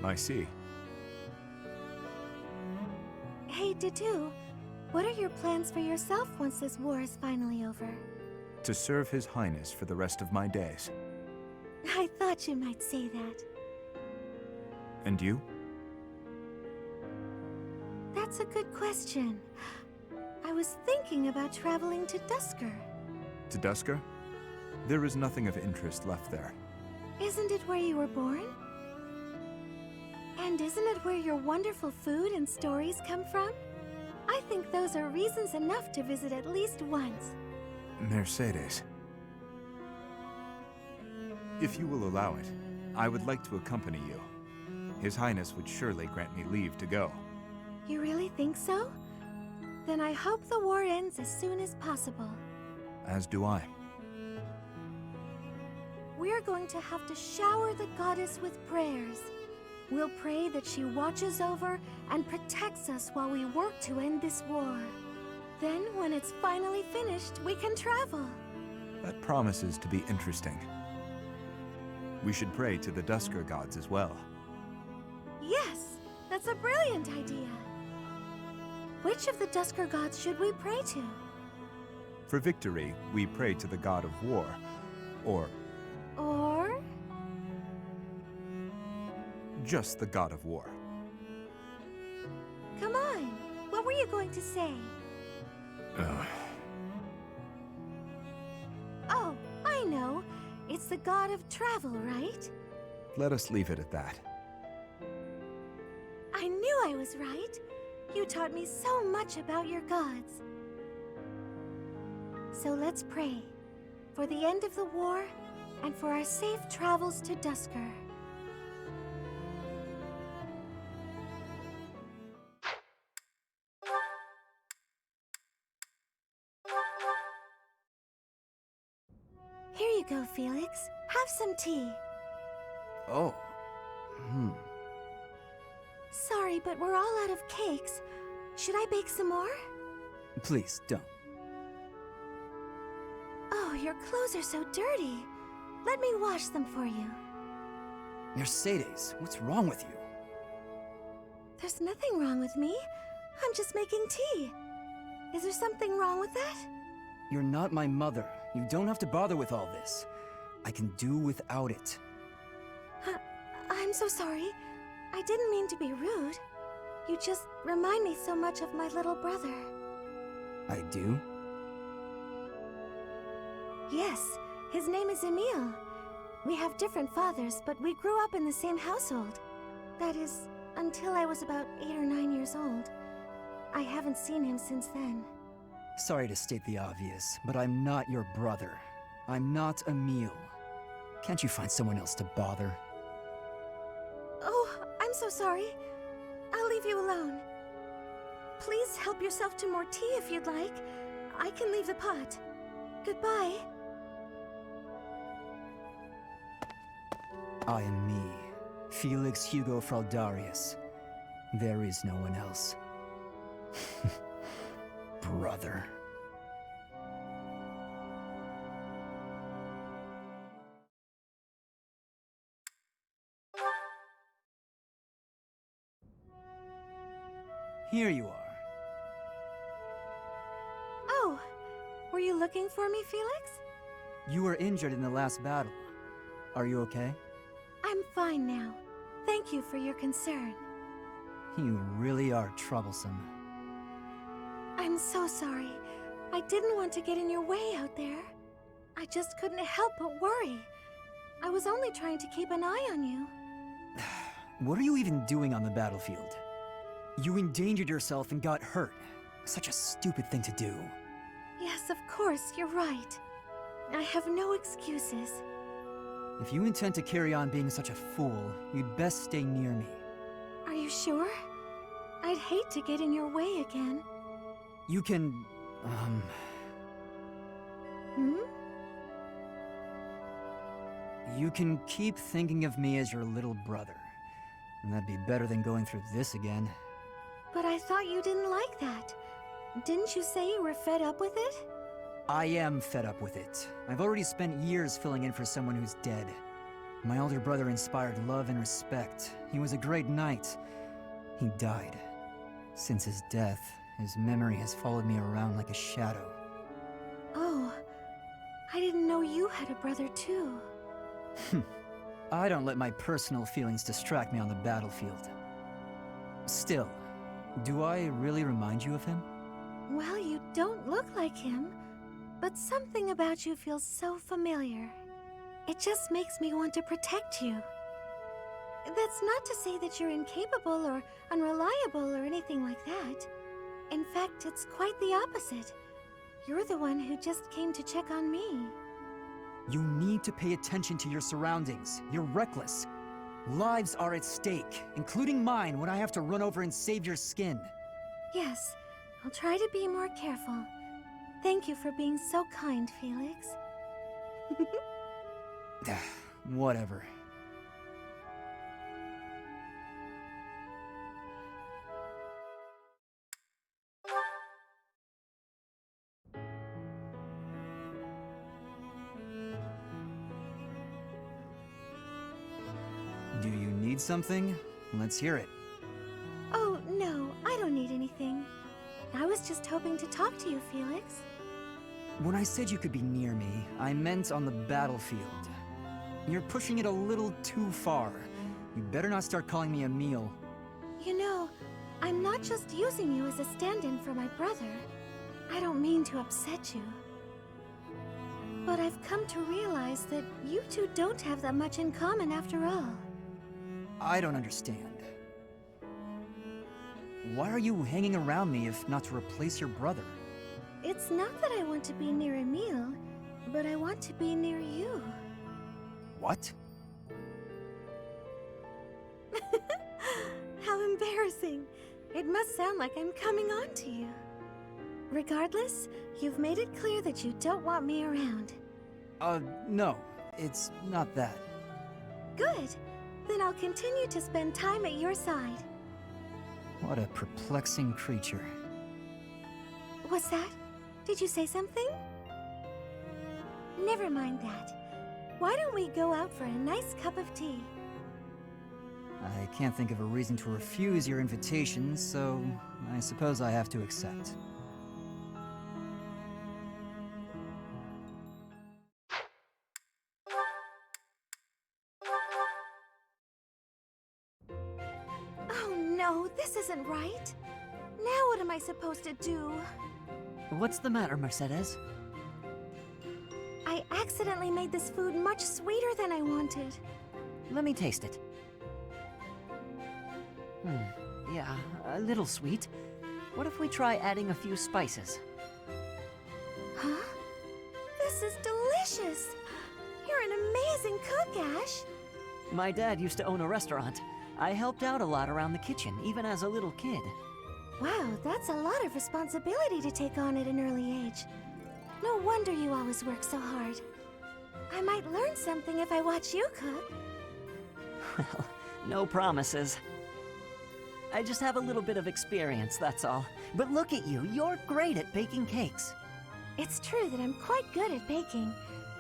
I see. Hey, Dedue, what are your plans for yourself once this war is finally over? To serve His Highness for the rest of my days. I thought you might say that. And you? That's a good question. I was thinking about traveling to Dusker. To Dusker? There is nothing of interest left there. Isn't it where you were born? And isn't it where your wonderful food and stories come from? I think those are reasons enough to visit at least once. Mercedes. If you will allow it, I would like to accompany you. His Highness would surely grant me leave to go. You really think so? Then I hope the war ends as soon as possible. As do I. We're going to have to shower the goddess with prayers. We'll pray that she watches over and protects us while we work to end this war. Then, when it's finally finished, we can travel. That promises to be interesting. We should pray to the Dusker gods as well. Yes, that's a brilliant idea. Which of the Dusker gods should we pray to? For victory, we pray to the god of war, or just the god of war. Come on, what were you going to say? Oh, I know. It's the god of travel, right? Let us leave it at that. I knew I was right. You taught me so much about your gods. So let's pray. For the end of the war, and for our safe travels to Dusker. Here you go, Felix. Have some tea. Oh. Sorry, but we're all out of cakes. Should I bake some more? Please, don't. Oh, your clothes are so dirty. Let me wash them for you. Mercedes, what's wrong with you? There's nothing wrong with me. I'm just making tea. Is there something wrong with that? You're not my mother. You don't have to bother with all this. I can do without it. I'm so sorry. I didn't mean to be rude. You just remind me so much of my little brother. I do? Yes, his name is Emile. We have different fathers, but we grew up in the same household. That is, until I was about 8 or 9 years old. I haven't seen him since then. Sorry to state the obvious, but I'm not your brother. I'm not a meal. Can't you find someone else to bother? Oh, I'm so sorry. I'll leave you alone. Please help yourself to more tea if you'd like. I can leave the pot. Goodbye. I am me, Felix Hugo Fraldarius. There is no one else. Brother. Here you are. Oh, were you looking for me, Felix? You were injured in the last battle. Are you okay? I'm fine now. Thank you for your concern. You really are troublesome. I'm so sorry. I didn't want to get in your way out there. I just couldn't help but worry. I was only trying to keep an eye on you. What are you even doing on the battlefield? You endangered yourself and got hurt. Such a stupid thing to do. Yes, of course, you're right. I have no excuses. If you intend to carry on being such a fool, you'd best stay near me. Are you sure? I'd hate to get in your way again. You can, Hmm? You can keep thinking of me as your little brother. And that'd be better than going through this again. But I thought you didn't like that. Didn't you say you were fed up with it? I am fed up with it. I've already spent years filling in for someone who's dead. My older brother inspired love and respect. He was a great knight. He died. Since his death, his memory has followed me around like a shadow. Oh, I didn't know you had a brother too. I don't let my personal feelings distract me on the battlefield. Still, do I really remind you of him? Well, you don't look like him, but something about you feels so familiar. It just makes me want to protect you. That's not to say that you're incapable or unreliable or anything like that. In fact, it's quite the opposite. You're the one who just came to check on me. You need to pay attention to your surroundings. You're reckless. Lives are at stake, including mine when I have to run over and save your skin. Yes, I'll try to be more careful. Thank you for being so kind, Felix. Whatever. Do you need something? Let's hear it. Oh, no, I don't need anything. I was just hoping to talk to you, Felix. When I said you could be near me, I meant on the battlefield. You're pushing it a little too far. You better not start calling me a meal. You know, I'm not just using you as a stand-in for my brother. I don't mean to upset you. But I've come to realize that you two don't have that much in common after all. I don't understand. Why are you hanging around me if not to replace your brother? It's not that I want to be near Emil, but I want to be near you. What? How embarrassing. It must sound like I'm coming on to you. Regardless, you've made it clear that you don't want me around. No. It's not that. Good. Then I'll continue to spend time at your side. What a perplexing creature. What's that? Did you say something? Never mind that. Why don't we go out for a nice cup of tea? I can't think of a reason to refuse your invitation, so I suppose I have to accept. Oh no, this isn't right. Now what am I supposed to do? What's the matter, Mercedes? I accidentally made this food much sweeter than I wanted. Let me taste it. Yeah, a little sweet. What if we try adding a few spices? Huh? This is delicious! delicious! You're an amazing cook, Ashe. My dad used to own a restaurant. I helped out a lot around the kitchen, even as a little kid. Wow, that's a lot of responsibility to take on at an early age. No wonder you always work so hard. I might learn something if I watch you cook. Well, no promises. I just have a little bit of experience, that's all. But look at you, you're great at baking cakes. It's true that I'm quite good at baking,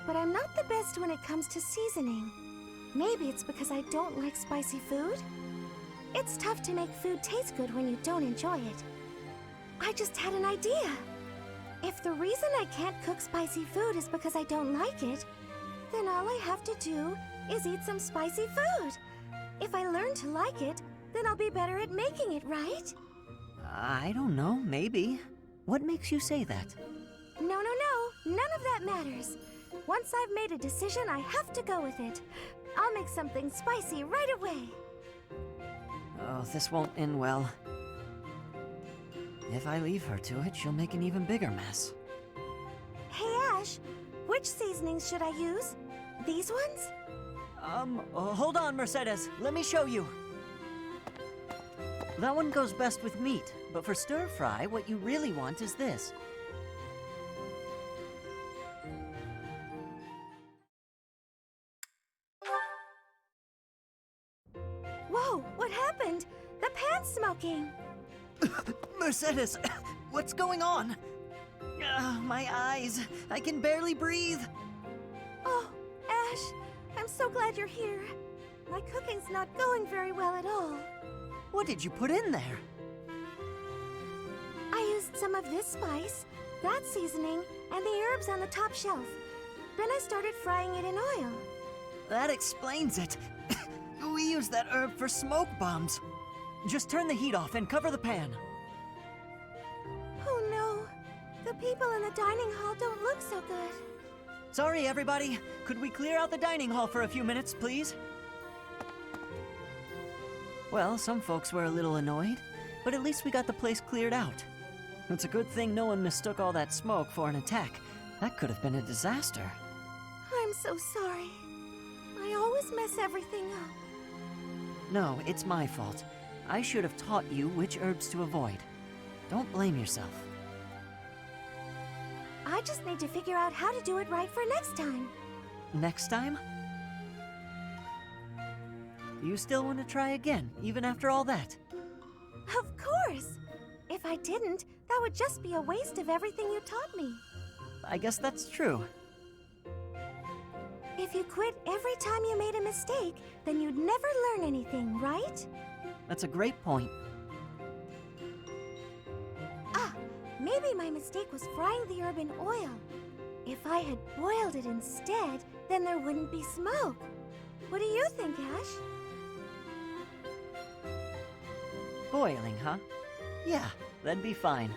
but I'm not the best when it comes to seasoning. Maybe it's because I don't like spicy food? It's tough to make food taste good when you don't enjoy it. I just had an idea. If the reason I can't cook spicy food is because I don't like it, then all I have to do is eat some spicy food. If I learn to like it, then I'll be better at making it, right? I don't know, maybe. What makes you say that? No, none of that matters. Once I've made a decision, I have to go with it. I'll make something spicy right away. Oh, this won't end well. If I leave her to it, she'll make an even bigger mess. Hey, Ashe, which seasonings should I use? These ones? Hold on, Mercedes. Let me show you. That one goes best with meat, but for stir-fry, what you really want is this. Whoa, what happened? The pan's smoking. Mercedes, what's going on? My eyes. I can barely breathe. Oh, Ashe, I'm so glad you're here. My cooking's not going very well at all. What did you put in there? I used some of this spice, that seasoning, and the herbs on the top shelf. Then I started frying it in oil. That explains it. We use that herb for smoke bombs. Just turn the heat off and cover the pan. Oh no, the people in the dining hall don't look so good. Sorry, everybody. Could we clear out the dining hall for a few minutes, please? Well, some folks were a little annoyed, but at least we got the place cleared out. It's a good thing no one mistook all that smoke for an attack. That could have been a disaster. I'm so sorry. I always mess everything up. No, it's my fault. I should have taught you which herbs to avoid. Don't blame yourself. I just need to figure out how to do it right for next time. Next time? You still want to try again, even after all that? Of course! If I didn't, that would just be a waste of everything you taught me. I guess that's true. If you quit every time you made a mistake, then you'd never learn anything, right? That's a great point. Ah, maybe my mistake was frying the herb in oil. If I had boiled it instead, then there wouldn't be smoke. What do you think, Ashe? Boiling, huh? Yeah, that'd be fine.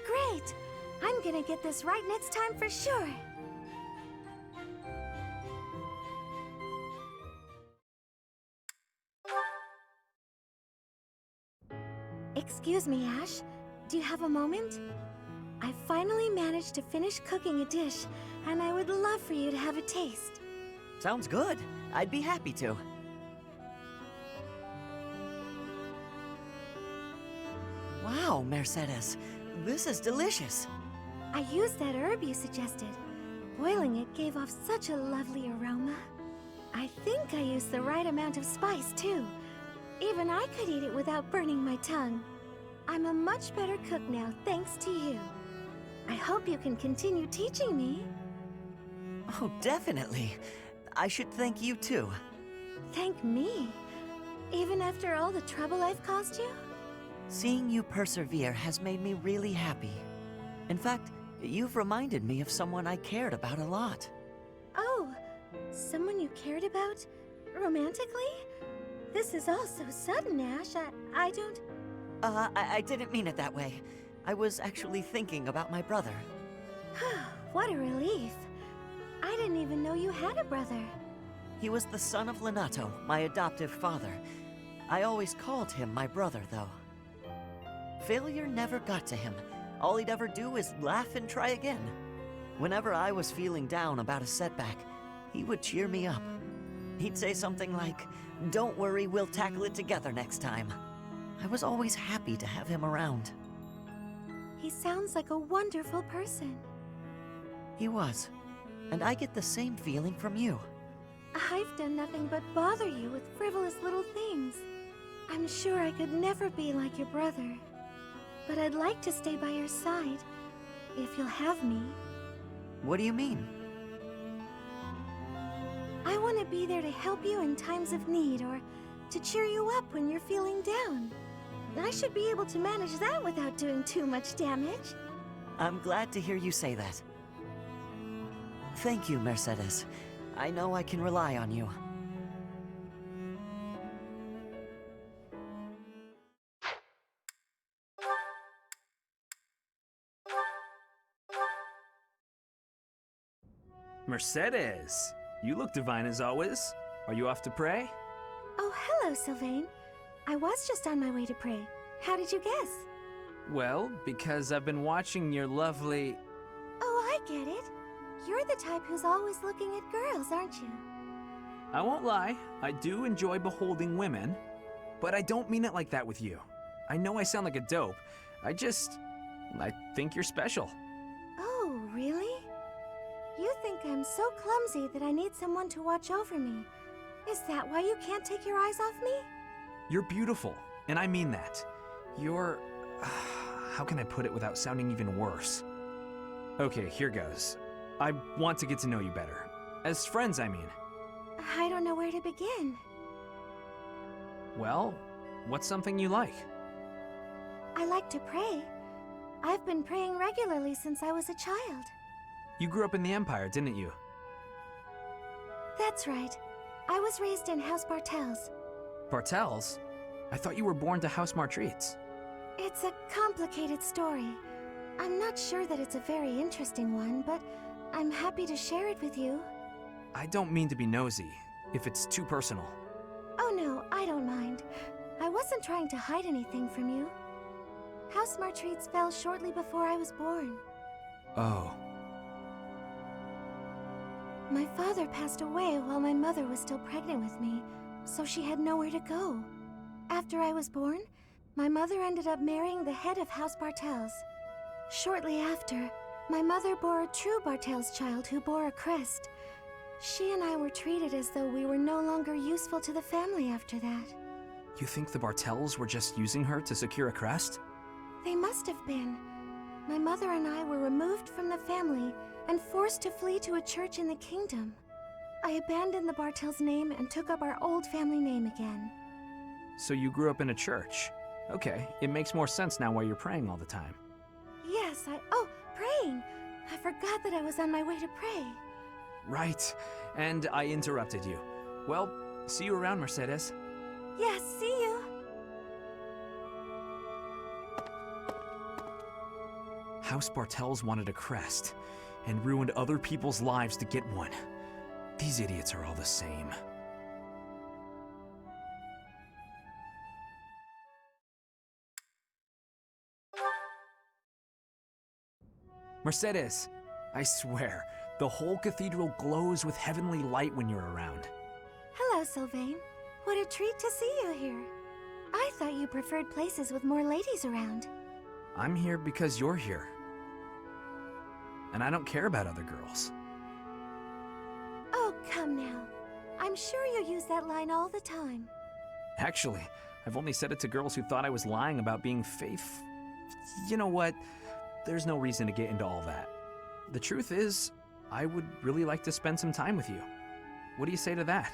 Great! I'm gonna get this right next time for sure. Excuse me, Ashe. Do you have a moment? I finally managed to finish cooking a dish, and I would love for you to have a taste. Sounds good. I'd be happy to. Wow, Mercedes. This is delicious. I used that herb you suggested. Boiling it gave off such a lovely aroma. I think I used the right amount of spice, too. Even I could eat it without burning my tongue. I'm a much better cook now, thanks to you. I hope you can continue teaching me. Oh, definitely. I should thank you, too. Thank me? Even after all the trouble I've caused you? Seeing you persevere has made me really happy. In fact, you've reminded me of someone I cared about a lot. Oh, someone you cared about? Romantically? This is all so sudden, Ashe. I don't... I didn't mean it that way. I was actually thinking about my brother. What a relief. I didn't even know you had a brother. He was the son of Lenato, my adoptive father. I always called him my brother, though. Failure never got to him. All he'd ever do is laugh and try again. Whenever I was feeling down about a setback, he would cheer me up. He'd say something like, "Don't worry, we'll tackle it together next time." I was always happy to have him around. He sounds like a wonderful person. He was. And I get the same feeling from you. I've done nothing but bother you with frivolous little things. I'm sure I could never be like your brother. But I'd like to stay by your side, if you'll have me. What do you mean? I want to be there to help you in times of need, or to cheer you up when you're feeling down. I should be able to manage that without doing too much damage. I'm glad to hear you say that. Thank you, Mercedes. I know I can rely on you. Mercedes, you look divine as always. Are you off to pray? Oh, hello, Sylvain. I was just on my way to pray. How did you guess? Well, because I've been watching your lovely... Oh, I get it. You're the type who's always looking at girls, aren't you? I won't lie, I do enjoy beholding women, but I don't mean it like that with you. I know I sound like a dope. I think you're special. Oh, really? You think I'm so clumsy that I need someone to watch over me. Is that why you can't take your eyes off me? You're beautiful, and I mean that. You're... how can I put it without sounding even worse? Okay, here goes. I want to get to know you better. As friends, I mean. I don't know where to begin. Well, what's something you like? I like to pray. I've been praying regularly since I was a child. You grew up in the Empire, didn't you? That's right. I was raised in House Bartels. Bartels? I thought you were born to House Martreats. It's a complicated story. I'm not sure that it's a very interesting one, but I'm happy to share it with you. I don't mean to be nosy, if it's too personal. Oh no, I don't mind. I wasn't trying to hide anything from you. House Martreats fell shortly before I was born. Oh. My father passed away while my mother was still pregnant with me, so she had nowhere to go. After I was born, my mother ended up marrying the head of House Bartels. Shortly after, my mother bore a true Bartels child who bore a crest. She and I were treated as though we were no longer useful to the family after that. You think the Bartels were just using her to secure a crest? They must have been. My mother and I were removed from the family and forced to flee to a church in the kingdom. I abandoned the Bartels name and took up our old family name again. So you grew up in a church. Okay, it makes more sense now why you're praying all the time. Yes, Oh, praying! I forgot that I was on my way to pray. Right, and I interrupted you. Well, see you around, Mercedes. Yes, see you! House Bartels wanted a crest, and ruined other people's lives to get one. These idiots are all the same. Mercedes, I swear, the whole cathedral glows with heavenly light when you're around. Hello, Sylvain. What a treat to see you here. I thought you preferred places with more ladies around. I'm here because you're here. And I don't care about other girls. Oh, come now. I'm sure you use that line all the time. Actually, I've only said it to girls who thought I was lying about being faithful. You know what? There's no reason to get into all that. The truth is, I would really like to spend some time with you. What do you say to that?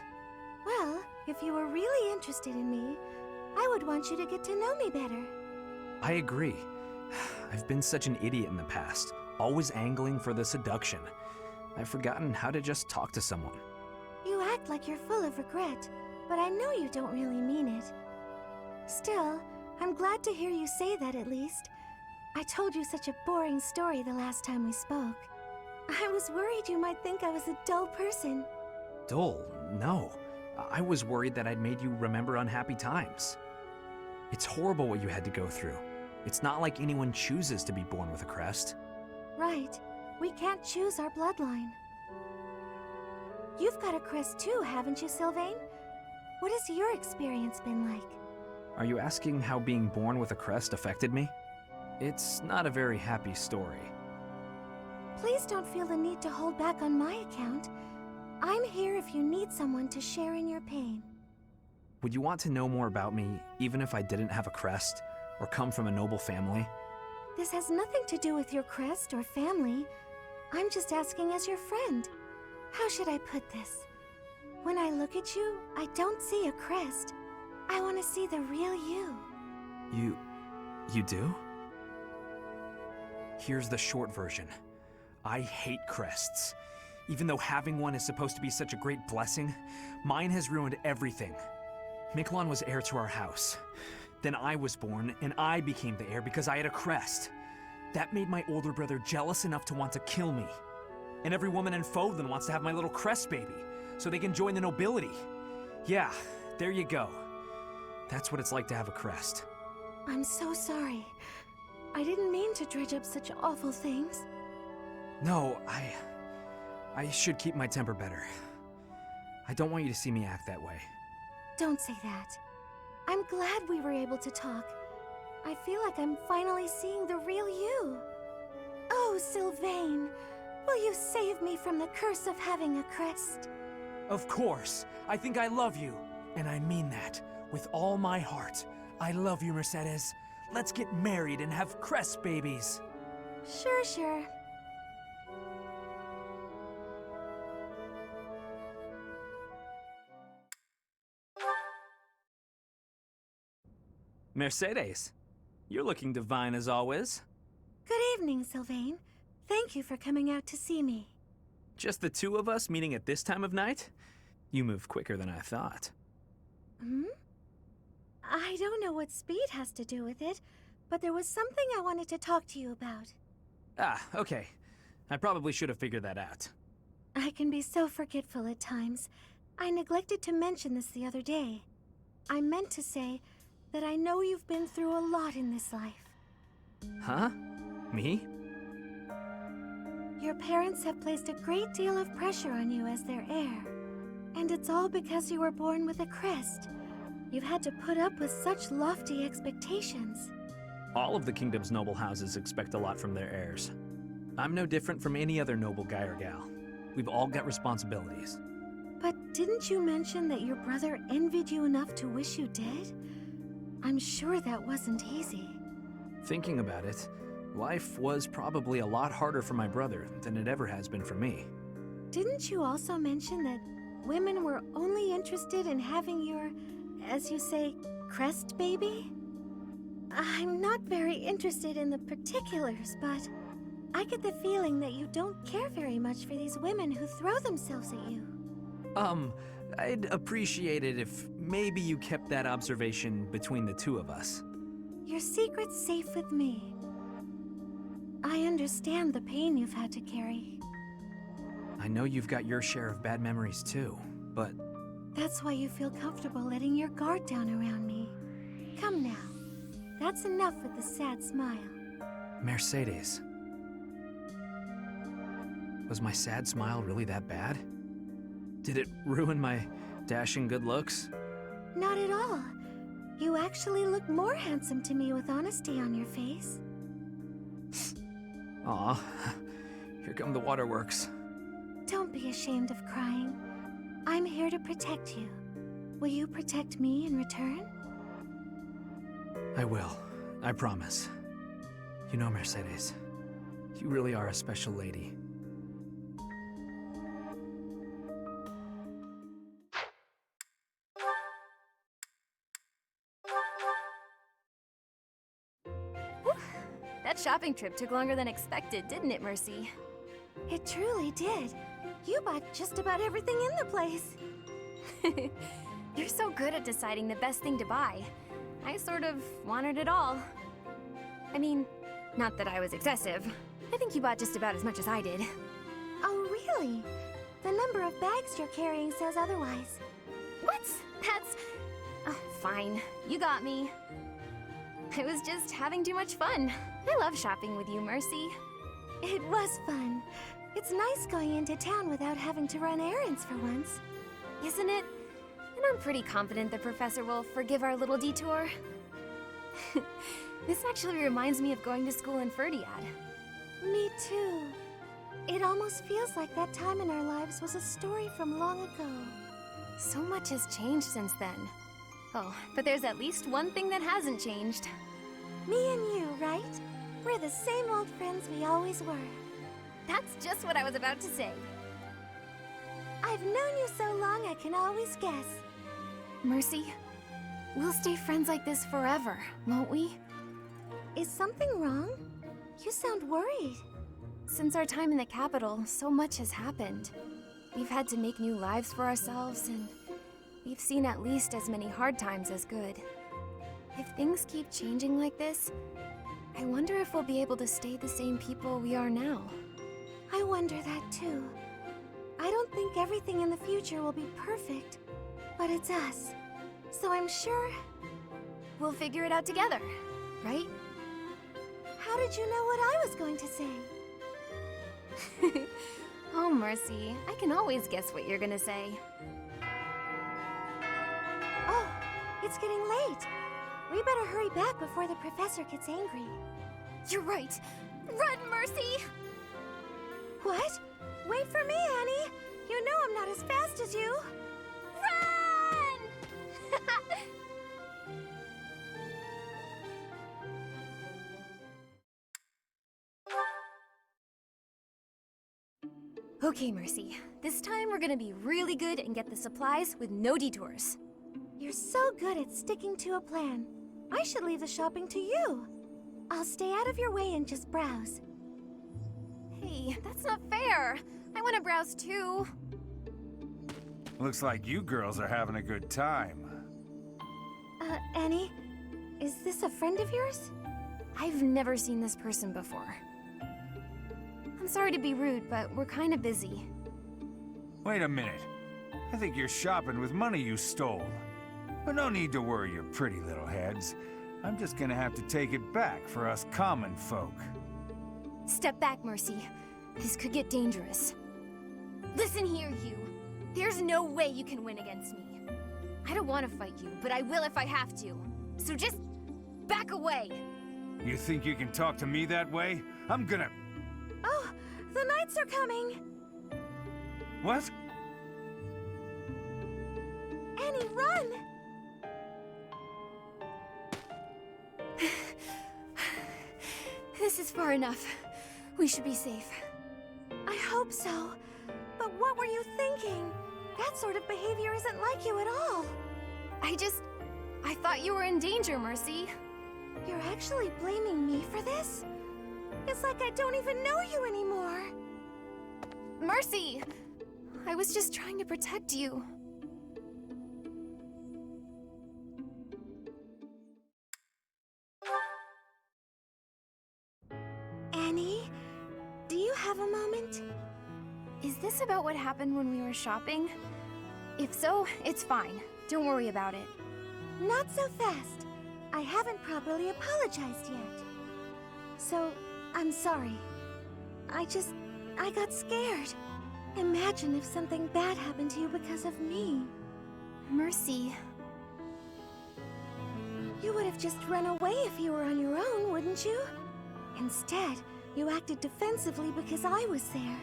Well, if you were really interested in me, I would want you to get to know me better. I agree. I've been such an idiot in the past, always angling for the seduction. I've forgotten how to just talk to someone. You act like you're full of regret, but I know you don't really mean it. Still, I'm glad to hear you say that at least. I told you such a boring story the last time we spoke. I was worried you might think I was a dull person. Dull? No. I was worried that I'd made you remember unhappy times. It's horrible what you had to go through. It's not like anyone chooses to be born with a crest. Right. We can't choose our bloodline. You've got a crest too, haven't you, Sylvain? What has your experience been like? Are you asking how being born with a crest affected me? It's not a very happy story. Please don't feel the need to hold back on my account. I'm here if you need someone to share in your pain. Would you want to know more about me, even if I didn't have a crest, or come from a noble family? This has nothing to do with your crest or family. I'm just asking as your friend. How should I put this? When I look at you, I don't see a crest. I want to see the real you. You do? Here's the short version. I hate crests. Even though having one is supposed to be such a great blessing, mine has ruined everything. Miquelon was heir to our house. Then I was born, and I became the heir because I had a crest. That made my older brother jealous enough to want to kill me. And every woman in Fodlan wants to have my little crest baby, so they can join the nobility. Yeah, there you go. That's what it's like to have a crest. I'm so sorry. I didn't mean to dredge up such awful things. No, I should keep my temper better. I don't want you to see me act that way. Don't say that. I'm glad we were able to talk. I feel like I'm finally seeing the real you. Oh, Sylvain, will you save me from the curse of having a crest? Of course. I think I love you. And I mean that. With all my heart. I love you, Mercedes. Let's get married and have crest babies. Sure. Mercedes, you're looking divine as always. Good evening, Sylvain. Thank you for coming out to see me. Just the two of us meeting at this time of night? You move quicker than I thought. I don't know what speed has to do with it, but there was something I wanted to talk to you about. Ah, okay. I probably should have figured that out. I can be so forgetful at times. I neglected to mention this the other day. I meant to say that I know you've been through a lot in this life. Huh? Me? Your parents have placed a great deal of pressure on you as their heir. And it's all because you were born with a crest. You've had to put up with such lofty expectations. All of the kingdom's noble houses expect a lot from their heirs. I'm no different from any other noble guy or gal. We've all got responsibilities. But didn't you mention that your brother envied you enough to wish you dead? I'm sure that wasn't easy. Thinking about it, life was probably a lot harder for my brother than it ever has been for me. Didn't you also mention that women were only interested in having your, as you say, crest baby? I'm not very interested in the particulars, but I get the feeling that you don't care very much for these women who throw themselves at you. I'd appreciate it if maybe you kept that observation between the two of us. Your secret's safe with me. I understand the pain you've had to carry. I know you've got your share of bad memories too, but... That's why you feel comfortable letting your guard down around me. Come now. That's enough with the sad smile. Mercedes. Was my sad smile really that bad? Did it ruin my dashing good looks? Not at all. You actually look more handsome to me with honesty on your face. Aw, here come the waterworks. Don't be ashamed of crying. I'm here to protect you. Will you protect me in return? I will. I promise. You know, Mercedes, you really are a special lady. That shopping trip took longer than expected, didn't it, Mercy? It truly did. You bought just about everything in the place. You're so good at deciding the best thing to buy. I sort of wanted it all. I mean, not that I was excessive. I think you bought just about as much as I did. Oh, really? The number of bags you're carrying says otherwise. What? That's... Oh, fine. You got me. I was just having too much fun. I love shopping with you, Mercy. It was fun. It's nice going into town without having to run errands for once. Isn't it? And I'm pretty confident the professor will forgive our little detour. This actually reminds me of going to school in Ferdinand. Me too. It almost feels like that time in our lives was a story from long ago. So much has changed since then. Oh, but there's at least one thing that hasn't changed. Me and you, right? We're the same old friends we always were. That's just what I was about to say. I've known you so long I can always guess. Mercy, we'll stay friends like this forever, won't we? Is something wrong? You sound worried. Since our time in the capital, so much has happened. We've had to make new lives for ourselves, and we've seen at least as many hard times as good. If things keep changing like this, I wonder if we'll be able to stay the same people we are now. I wonder that too. I don't think everything in the future will be perfect, but it's us. So I'm sure we'll figure it out together, right? How did you know what I was going to say? Oh, Mercy, I can always guess what you're gonna say. Oh, it's getting late. We better hurry back before the professor gets angry. You're right. Run, Mercy! What? Wait for me, Annie! You know I'm not as fast as you! Run! Okay, Mercy. This time we're gonna be really good and get the supplies with no detours. You're so good at sticking to a plan. I should leave the shopping to you. I'll stay out of your way and just browse. Hey, that's not fair. I want to browse too. Looks like you girls are having a good time. Annie, is this a friend of yours? I've never seen this person before. I'm sorry to be rude, but we're kind of busy. Wait a minute. I think you're shopping with money you stole. But no need to worry your pretty little heads. I'm just gonna have to take it back for us common folk. Step back, Mercy. This could get dangerous. Listen here, you. There's no way you can win against me. I don't want to fight you, but I will if I have to. So just back away. You think you can talk to me that way? I'm gonna... Oh, the knights are coming! What? Annie, run! This is far enough. We should be safe. I hope so. But what were you thinking? That sort of behavior isn't like you at all. I thought you were in danger, Mercy. You're actually blaming me for this? It's like I don't even know you anymore. Mercy! I was just trying to protect you. Annie, do you have a moment? Is this about what happened when we were shopping? If so, it's fine. Don't worry about it. Not so fast. I haven't properly apologized yet. So, I'm sorry. I got scared. Imagine if something bad happened to you because of me. Mercy. You would have just run away if you were on your own, wouldn't you? Instead, you acted defensively because I was there.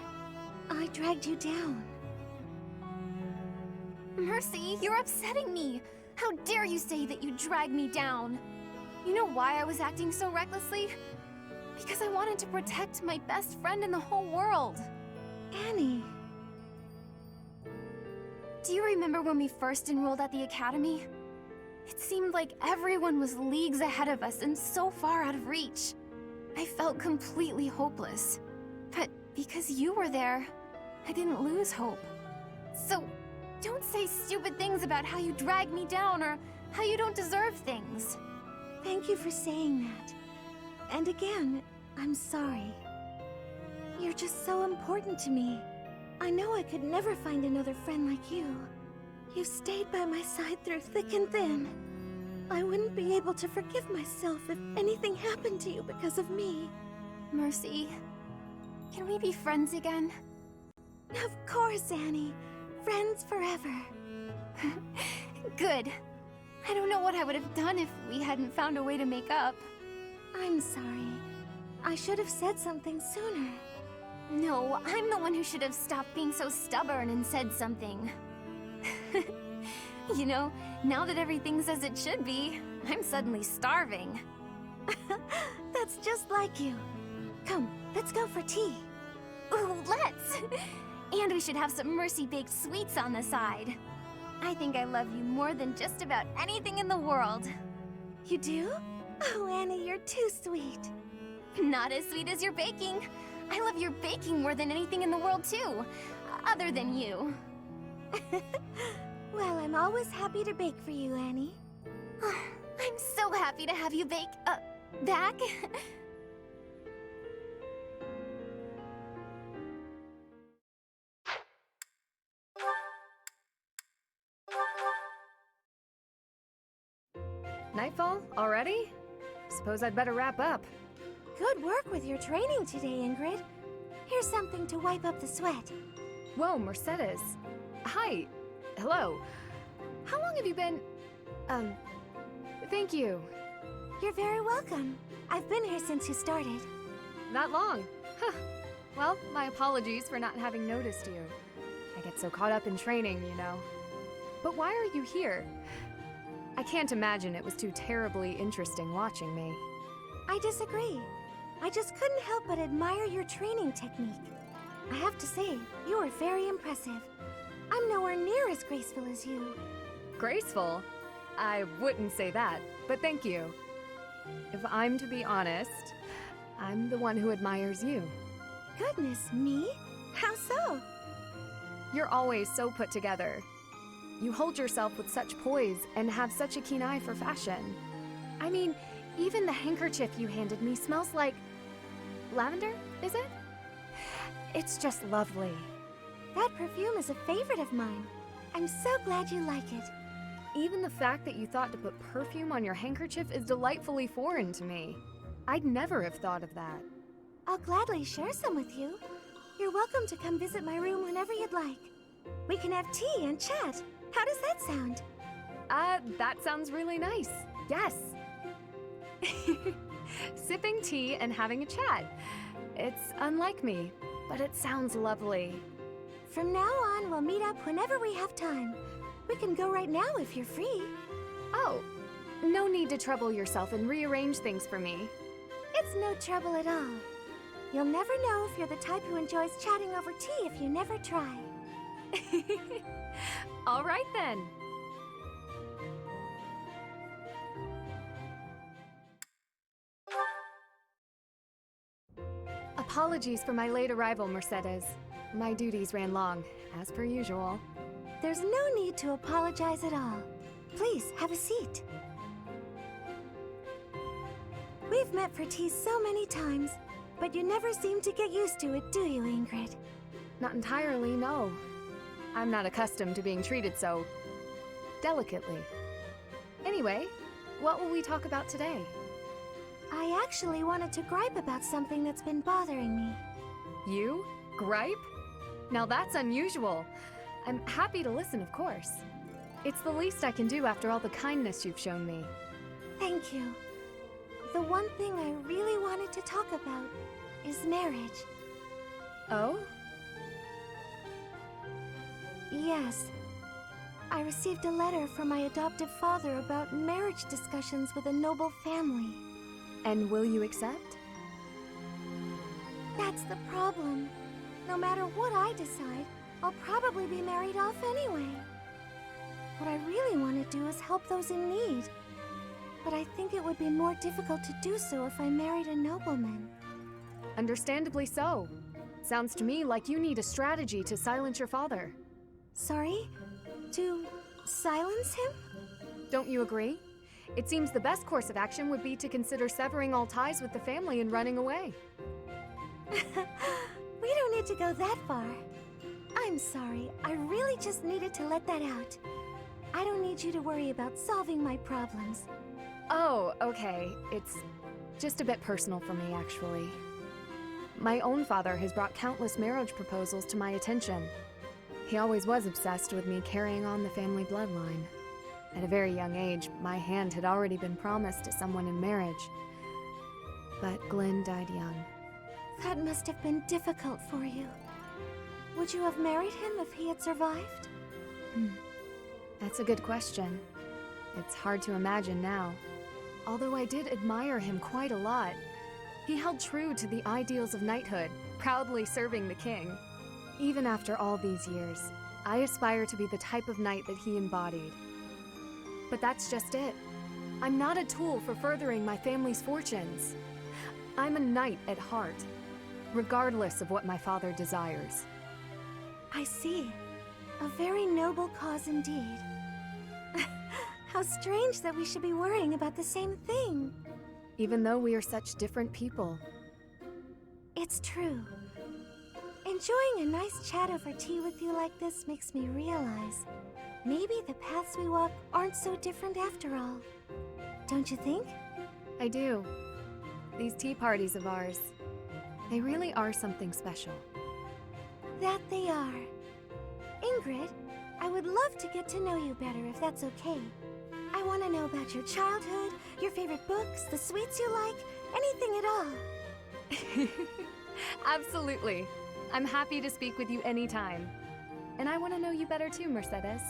I dragged you down. Mercy, you're upsetting me! How dare you say that you dragged me down? You know why I was acting so recklessly? Because I wanted to protect my best friend in the whole world. Annie. Do you remember when we first enrolled at the academy? It seemed like everyone was leagues ahead of us and so far out of reach. I felt completely hopeless. But because you were there, I didn't lose hope. So, don't say stupid things about how you dragged me down or how you don't deserve things. Thank you for saying that. And again, I'm sorry. You're just so important to me. I know I could never find another friend like you. You've stayed by my side through thick and thin. I wouldn't be able to forgive myself if anything happened to you because of me. Mercy, Can we be friends again? Of course, Annie. Friends forever. Good. I don't know what I would have done if we hadn't found a way to make up. I'm sorry. I should have said something sooner. No, I'm the one who should have stopped being so stubborn and said something. You know, now that everything's as it should be, I'm suddenly starving. That's just like you. Come, let's go for tea. Ooh, let's! And we should have some Mercy-baked sweets on the side. I think I love you more than just about anything in the world. You do? Oh, Annie, you're too sweet. Not as sweet as your baking. I love your baking more than anything in the world, too. Other than you. Well, I'm always happy to bake for you, Annie. I'm so happy to have you back. Nightfall? Already? Suppose I'd better wrap up. Good work with your training today, Ingrid. Here's something to wipe up the sweat. Whoa, Mercedes. Hi. Hello. How long have you been... Thank you. You're very welcome. I've been here since you started. Not long. Huh. Well, my apologies for not having noticed you. I get so caught up in training, you know. But why are you here? I can't imagine it was too terribly interesting watching me. I disagree. I just couldn't help but admire your training technique. I have to say, you are very impressive. I'm nowhere near as graceful as you. Graceful? I wouldn't say that, but thank you. If I'm to be honest, I'm the one who admires you. Goodness, me? How so? You're always so put together. You hold yourself with such poise and have such a keen eye for fashion. I mean, even the handkerchief you handed me smells like... lavender, is it? It's just lovely. That perfume is a favorite of mine. I'm so glad you like it. Even the fact that you thought to put perfume on your handkerchief is delightfully foreign to me. I'd never have thought of that. I'll gladly share some with you. You're welcome to come visit my room whenever you'd like. We can have tea and chat. How does that sound? That sounds really nice. Yes. Sipping tea and having a chat. It's unlike me, but it sounds lovely. From now on, we'll meet up whenever we have time. We can go right now if you're free. Oh, no need to trouble yourself and rearrange things for me. It's no trouble at all. You'll never know if you're the type who enjoys chatting over tea if you never try. All right then. Apologies for my late arrival, Mercedes. My duties ran long, as per usual. There's no need to apologize at all. Please, have a seat. We've met for tea so many times, but you never seem to get used to it, do you, Ingrid? Not entirely, no. I'm not accustomed to being treated so... delicately. Anyway, what will we talk about today? I actually wanted to gripe about something that's been bothering me. You? Gripe? Now that's unusual. I'm happy to listen, of course. It's the least I can do after all the kindness you've shown me. Thank you. The one thing I really wanted to talk about is marriage. Oh? Yes. I received a letter from my adoptive father about marriage discussions with a noble family. And will you accept? That's the problem. No matter what I decide, I'll probably be married off anyway. What I really want to do is help those in need. But I think it would be more difficult to do so if I married a nobleman. Understandably so. Sounds to me like you need a strategy to silence your father. Sorry? To silence him? Don't you agree? It seems the best course of action would be to consider severing all ties with the family and running away. We don't need to go that far. I'm sorry, I really just needed to let that out. I don't need you to worry about solving my problems. Oh, okay. It's just a bit personal for me, actually. My own father has brought countless marriage proposals to my attention. He always was obsessed with me carrying on the family bloodline. At a very young age, my hand had already been promised to someone in marriage. But Glenn died young. That must have been difficult for you. Would you have married him if he had survived? That's a good question. It's hard to imagine now. Although I did admire him quite a lot. He held true to the ideals of knighthood, proudly serving the king. Even after all these years, I aspire to be the type of knight that he embodied. But that's just it. I'm not a tool for furthering my family's fortunes. I'm a knight at heart, regardless of what my father desires. I see. A very noble cause indeed. How strange that we should be worrying about the same thing. Even though we are such different people. It's true. Enjoying a nice chat over tea with you like this makes me realize maybe the paths we walk aren't so different after all. Don't you think? I do. These tea parties of ours, they really are something special. That they are. Ingrid, I would love to get to know you better if that's okay. I want to know about your childhood, your favorite books, the sweets you like, anything at all. Absolutely. I'm happy to speak with you anytime. And I want to know you better too, Mercedes.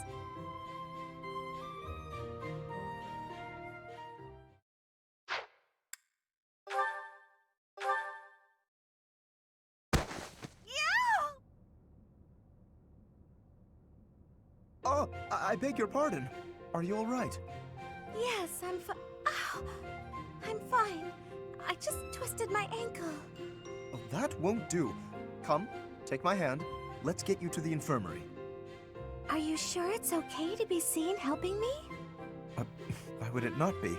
Oh, I beg your pardon. Are you all right? Yes, I'm Ow! I'm fine. I just twisted my ankle. Oh, that won't do. Come, take my hand. Let's get you to the infirmary. Are you sure it's okay to be seen helping me? Why would it not be?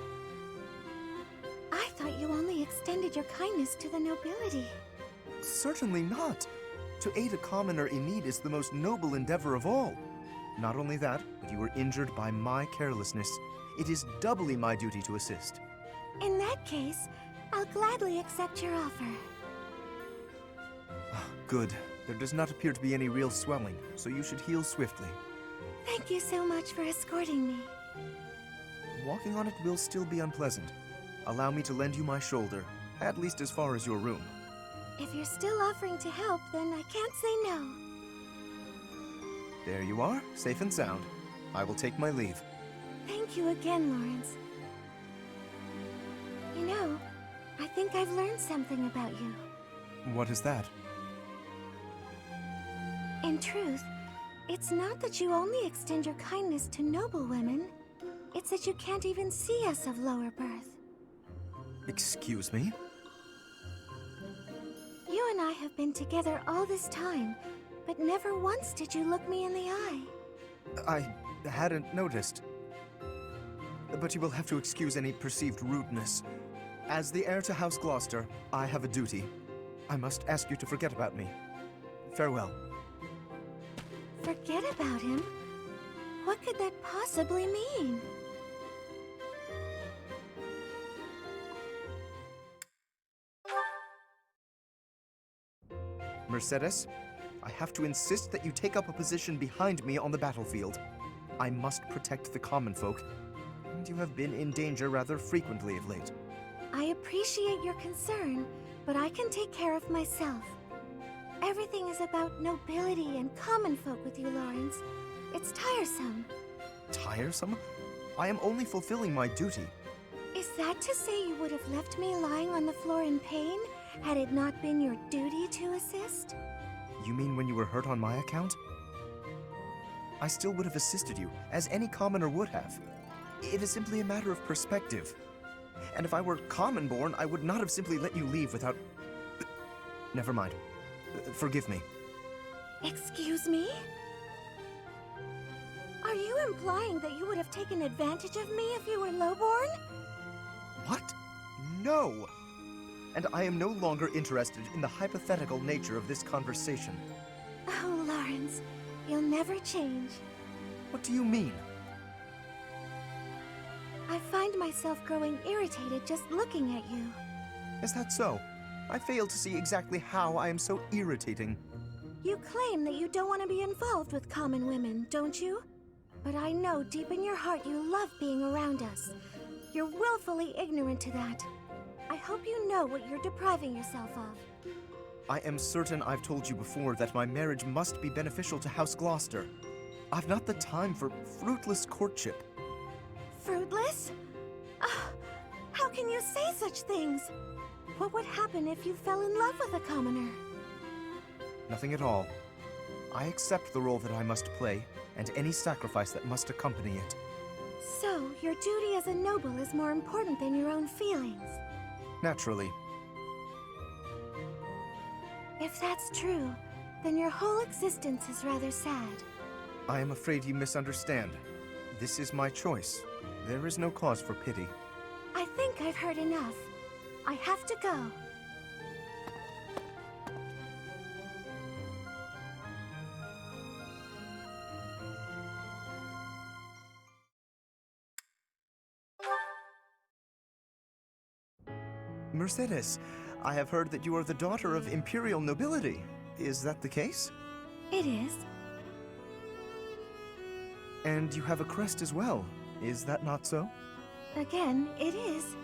I thought you only extended your kindness to the nobility. Certainly not. To aid a commoner in need is the most noble endeavor of all. Not only that, but you were injured by my carelessness. It is doubly my duty to assist. In that case, I'll gladly accept your offer. Good. There does not appear to be any real swelling, so you should heal swiftly. Thank you so much for escorting me. Walking on it will still be unpleasant. Allow me to lend you my shoulder, at least as far as your room. If you're still offering to help, then I can't say no. There you are, safe and sound. I will take my leave. Thank you again, Lorenz. You know, I think I've learned something about you. What is that? In truth, it's not that you only extend your kindness to noble women. It's that you can't even see us of lower birth. Excuse me? You and I have been together all this time, but never once did you look me in the eye. I hadn't noticed. But you will have to excuse any perceived rudeness. As the heir to House Gloucester, I have a duty. I must ask you to forget about me. Farewell. Forget about him? What could that possibly mean? Mercedes, I have to insist that you take up a position behind me on the battlefield. I must protect the common folk, and you have been in danger rather frequently of late. I appreciate your concern, but I can take care of myself. Everything is about nobility and common folk with you, Lorenz. It's tiresome. Tiresome? I am only fulfilling my duty. Is that to say you would have left me lying on the floor in pain, had it not been your duty to assist? You mean when you were hurt on my account? I still would have assisted you, as any commoner would have. It is simply a matter of perspective. And if I were common-born, I would not have simply let you leave without... Never mind. Forgive me. Excuse me? Are you implying that you would have taken advantage of me if you were lowborn? What? No! And I am no longer interested in the hypothetical nature of this conversation. Oh, Lorenz, you'll never change. What do you mean? I find myself growing irritated just looking at you. Is that so? I fail to see exactly how I am so irritating. You claim that you don't want to be involved with common women, don't you? But I know deep in your heart you love being around us. You're willfully ignorant to that. I hope you know what you're depriving yourself of. I am certain I've told you before that my marriage must be beneficial to House Gloucester. I've not the time for fruitless courtship. Fruitless? How can you say such things? What would happen if you fell in love with a commoner? Nothing at all. I accept the role that I must play, and any sacrifice that must accompany it. So, your duty as a noble is more important than your own feelings? Naturally. If that's true, then your whole existence is rather sad. I am afraid you misunderstand. This is my choice. There is no cause for pity. I think I've heard enough. I have to go. Mercedes, I have heard that you are the daughter of imperial nobility. Is that the case? It is. And you have a crest as well. Is that not so? Again, it is.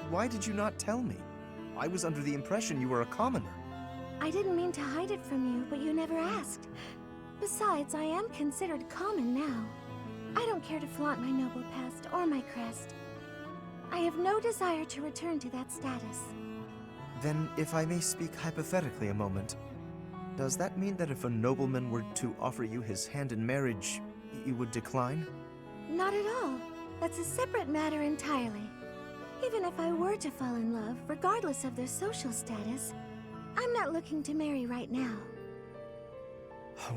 Why did you not tell me? I was under the impression you were a commoner. I didn't mean to hide it from you, but you never asked. Besides, I am considered common now. I don't care to flaunt my noble past or my crest. I have no desire to return to that status. Then, if I may speak hypothetically a moment, does that mean that if a nobleman were to offer you his hand in marriage, you would decline? Not at all. That's a separate matter entirely. Even if I were to fall in love, regardless of their social status, I'm not looking to marry right now.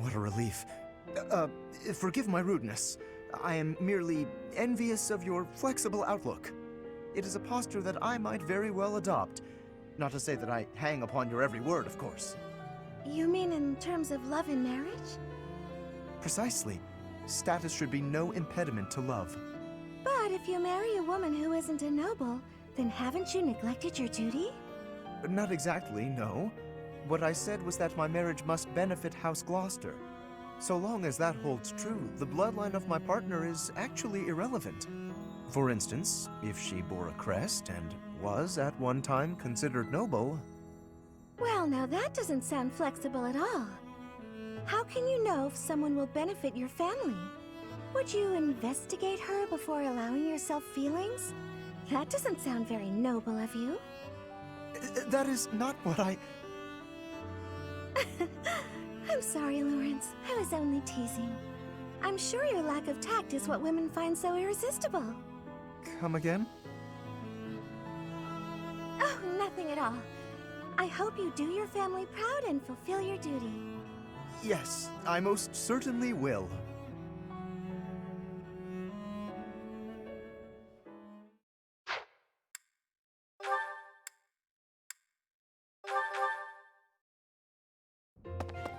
What a relief. Forgive my rudeness. I am merely envious of your flexible outlook. It is a posture that I might very well adopt. Not to say that I hang upon your every word, of course. You mean in terms of love and marriage? Precisely. Status should be no impediment to love. But if you marry a woman who isn't a noble, then haven't you neglected your duty? Not exactly, no. What I said was that my marriage must benefit House Gloucester. So long as that holds true, the bloodline of my partner is actually irrelevant. For instance, if she bore a crest and was at one time considered noble... Well, now that doesn't sound flexible at all. How can you know if someone will benefit your family? Would you investigate her before allowing yourself feelings? That doesn't sound very noble of you. That is not what I... I'm sorry, Lorenz. I was only teasing. I'm sure your lack of tact is what women find so irresistible. Come again? Oh, nothing at all. I hope you do your family proud and fulfill your duty. Yes, I most certainly will.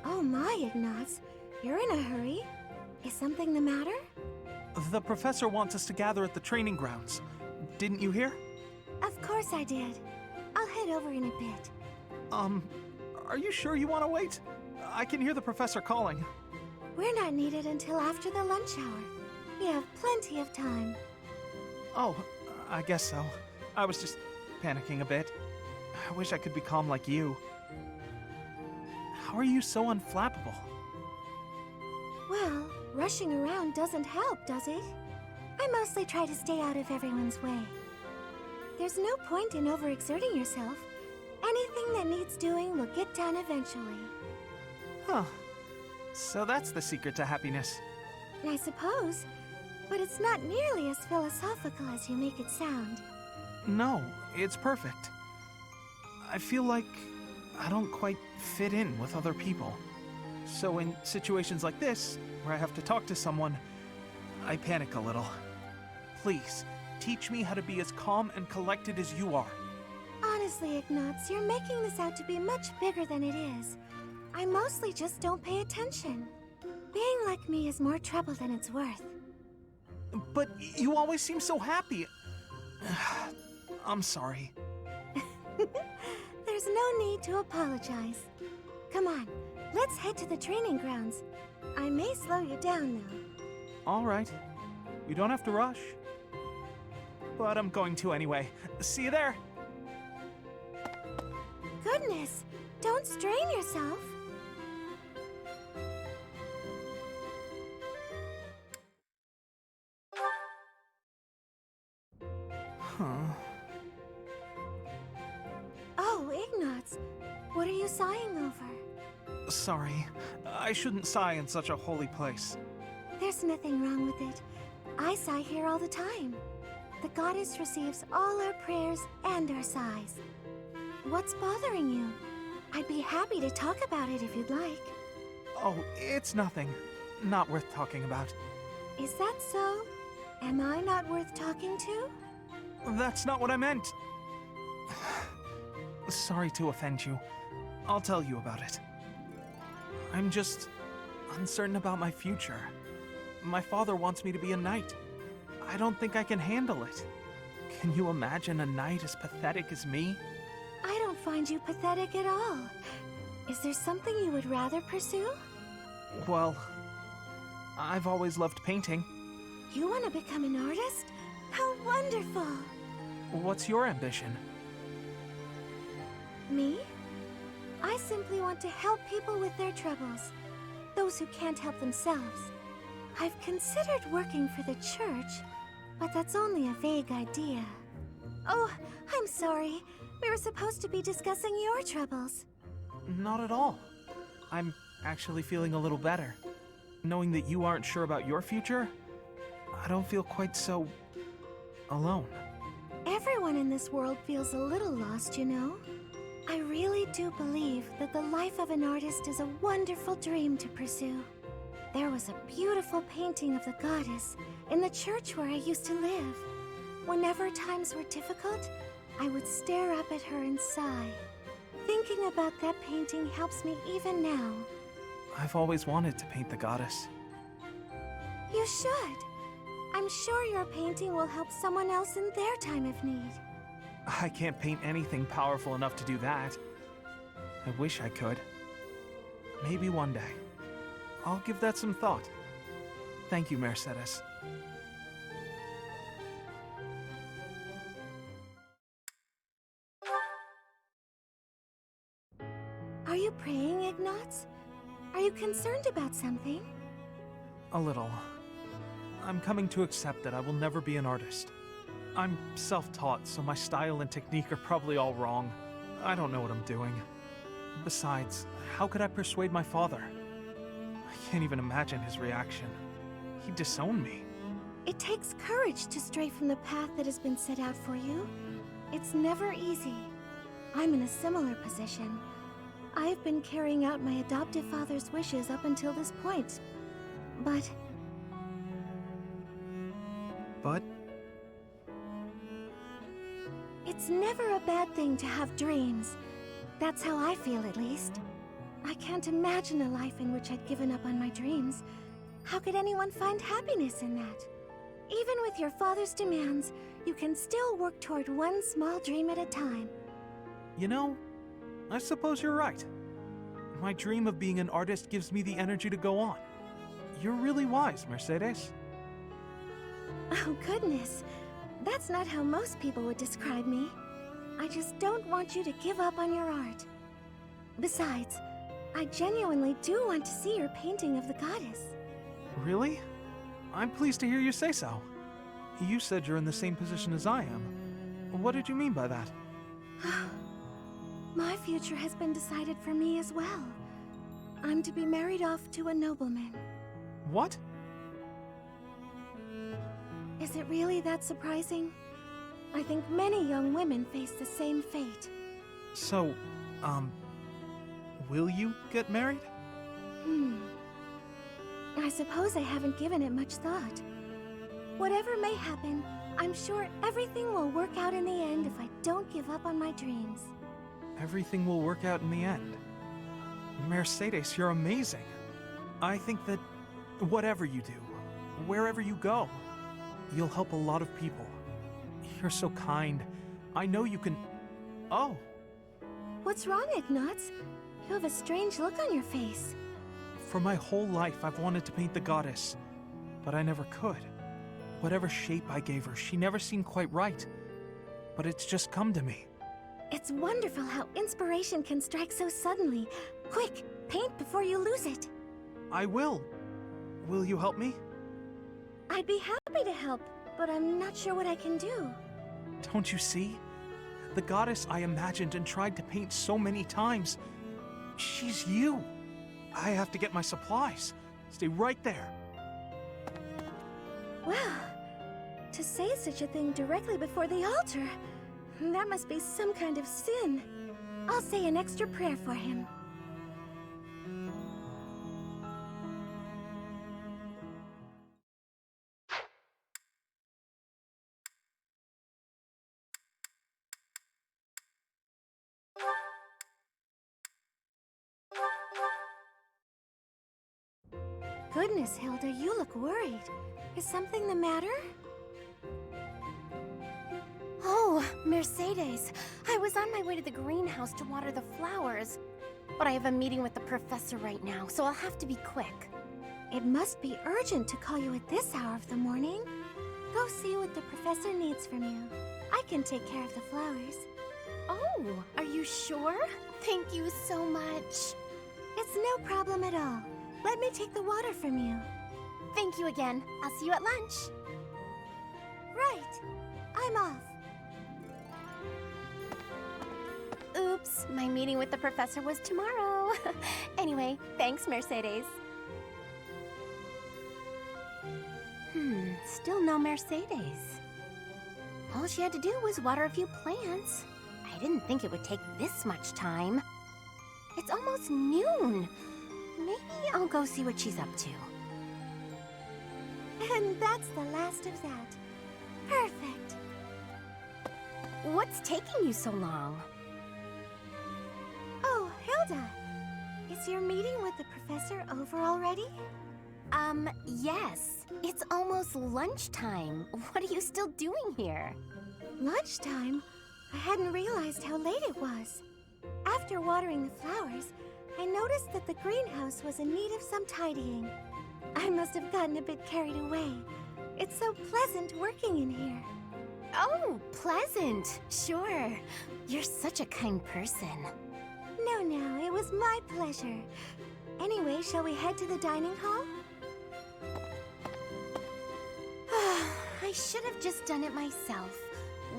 Oh my, Ignatz. You're in a hurry. Is something the matter? The professor wants us to gather at the training grounds. Didn't you hear? Of course I did. I'll head over in a bit. Are you sure you want to wait? I can hear the professor calling. We're not needed until after the lunch hour. We have plenty of time. Oh, I guess so. I was just panicking a bit. I wish I could be calm like you. How are you so unflappable? Well, rushing around doesn't help, does it? I mostly try to stay out of everyone's way. There's no point in overexerting yourself. Anything that needs doing will get done eventually. Huh. So that's the secret to happiness. I suppose. But it's not nearly as philosophical as you make it sound. No, it's perfect. I feel like I don't quite fit in with other people. So in situations like this, where I have to talk to someone, I panic a little. Please, teach me how to be as calm and collected as you are. Honestly, Ignatz, you're making this out to be much bigger than it is. I mostly just don't pay attention. Being like me is more trouble than it's worth. But you always seem so happy. I'm sorry. There's no need to apologize. Come on, let's head to the training grounds. I may slow you down, though. All right. You don't have to rush. But I'm going to anyway. See you there. Goodness, don't strain yourself. Huh. Oh, Ignatz, what are you sighing over? Sorry. I shouldn't sigh in such a holy place. There's nothing wrong with it. I sigh here all the time. The goddess receives all our prayers and our sighs. What's bothering you? I'd be happy to talk about it if you'd like. Oh, it's nothing. Not worth talking about. Is that so? Am I not worth talking to? That's not what I meant. Sorry to offend you. I'll tell you about it. I'm just uncertain about my future. My father wants me to be a knight. I don't think I can handle it. Can you imagine a knight as pathetic as me? I don't find you pathetic at all. Is there something you would rather pursue? Well, I've always loved painting. You want to become an artist? How wonderful! What's your ambition? Me? I simply want to help people with their troubles. Those who can't help themselves. I've considered working for the church, but that's only a vague idea. Oh, I'm sorry. We were supposed to be discussing your troubles. Not at all. I'm actually feeling a little better. Knowing that you aren't sure about your future, I don't feel quite so alone. Everyone in this world feels a little lost, you know. I really do believe that the life of an artist is a wonderful dream to pursue. There was a beautiful painting of the goddess in the church where I used to live. Whenever times were difficult, I would stare up at her and sigh. Thinking about that painting helps me even now. I've always wanted to paint the goddess. You should. I'm sure your painting will help someone else in their time of need. I can't paint anything powerful enough to do that. I wish I could. Maybe one day. I'll give that some thought. Thank you, Mercedes. Are you praying, Ignatz? Are you concerned about something? A little. I'm coming to accept that I will never be an artist. I'm self-taught, so my style and technique are probably all wrong. I don't know what I'm doing. Besides, how could I persuade my father? I can't even imagine his reaction. He'd disown me. It takes courage to stray from the path that has been set out for you. It's never easy. I'm in a similar position. I've been carrying out my adoptive father's wishes up until this point. But... It's never a bad thing to have dreams. That's how I feel, at least. I can't imagine a life in which I'd given up on my dreams. How could anyone find happiness in that? Even with your father's demands, you can still work toward one small dream at a time. You know, I suppose you're right. My dream of being an artist gives me the energy to go on. You're really wise, Mercedes. Oh, goodness. That's not how most people would describe me. I just don't want you to give up on your art. Besides, I genuinely do want to see your painting of the goddess. Really? I'm pleased to hear you say so. You said you're in the same position as I am. What did you mean by that? My future has been decided for me as well. I'm to be married off to a nobleman. What? Is it really that surprising? I think many young women face the same fate. So, will you get married? I suppose I haven't given it much thought. Whatever may happen, I'm sure everything will work out in the end if I don't give up on my dreams. Everything will work out in the end. Mercedes, you're amazing. I think that whatever you do, wherever you go, you'll help a lot of people. You're so kind. I know you can... Oh. What's wrong, Ignatz? You have a strange look on your face. For my whole life, I've wanted to paint the goddess, but I never could. Whatever shape I gave her, she never seemed quite right. But it's just come to me. It's wonderful how inspiration can strike so suddenly. Quick, paint before you lose it. I will. Will you help me? I'd be happy to help, but I'm not sure what I can do. Don't you see? The goddess I imagined and tried to paint so many times. She's you. I have to get my supplies. Stay right there. Wow. To say such a thing directly before the altar, that must be some kind of sin. I'll say an extra prayer for him. Goodness, Hilda, you look worried. Is something the matter? Oh, Mercedes. I was on my way to the greenhouse to water the flowers. But I have a meeting with the professor right now, so I'll have to be quick. It must be urgent to call you at this hour of the morning. Go see what the professor needs from you. I can take care of the flowers. Oh, are you sure? Thank you so much. It's no problem at all. Let me take the water from you. Thank you again. I'll see you at lunch. Right. I'm off. Oops, my meeting with the professor was tomorrow. Anyway, thanks, Mercedes. Still no Mercedes. All she had to do was water a few plants. I didn't think it would take this much time. It's almost noon. Maybe I'll go see what she's up to. And that's the last of that. Perfect. What's taking you so long? Oh, Hilda. Is your meeting with the professor over already? Yes. It's almost lunchtime. What are you still doing here? Lunchtime? I hadn't realized how late it was. After watering the flowers, I noticed that the greenhouse was in need of some tidying. I must have gotten a bit carried away. It's so pleasant working in here. Oh, pleasant. Sure. You're such a kind person. No, it was my pleasure. Anyway, shall we head to the dining hall? I should have just done it myself.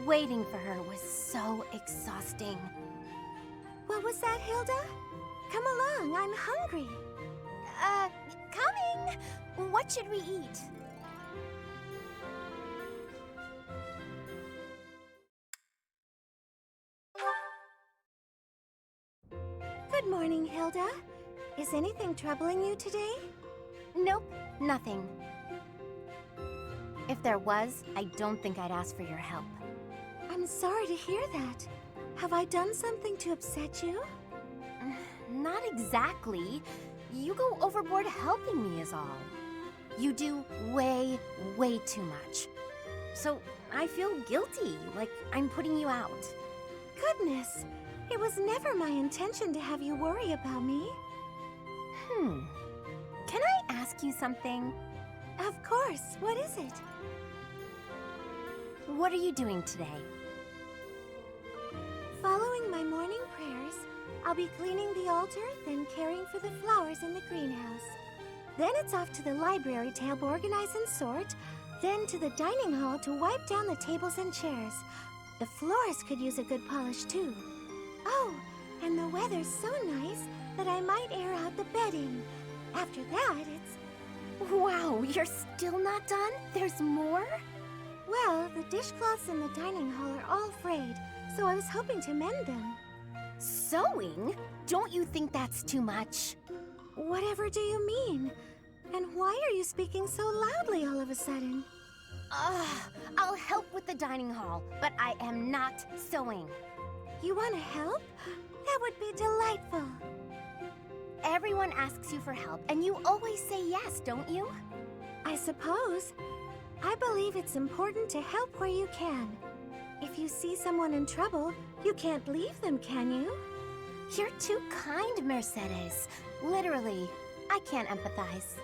Waiting for her was so exhausting. What was that, Hilda? Come along, I'm hungry. Coming! What should we eat? Good morning, Hilda. Is anything troubling you today? Nope, nothing. If there was, I don't think I'd ask for your help. I'm sorry to hear that. Have I done something to upset you? Not exactly. You go overboard helping me is all. You do way, way too much. So I feel guilty, like I'm putting you out. Goodness, it was never my intention to have you worry about me. Can I ask you something? Of course, what is it? What are you doing today? Following my morning prayers, I'll be cleaning the altar, then caring for the flowers in the greenhouse. Then it's off to the library to help organize and sort, then to the dining hall to wipe down the tables and chairs. The floors could use a good polish too. Oh, and the weather's so nice that I might air out the bedding. After that, it's... Wow, you're still not done? There's more? Well, the dishcloths in the dining hall are all frayed, so I was hoping to mend them. Sewing? Don't you think that's too much? Whatever do you mean? And why are you speaking so loudly all of a sudden? I'll help with the dining hall, but I am not sewing. You want to help? That would be delightful. Everyone asks you for help, and you always say yes, don't you? I suppose. I believe it's important to help where you can. If If you see someone in trouble, you can't leave them, can you? You're too kind, Mercedes. Literally, I can't empathize.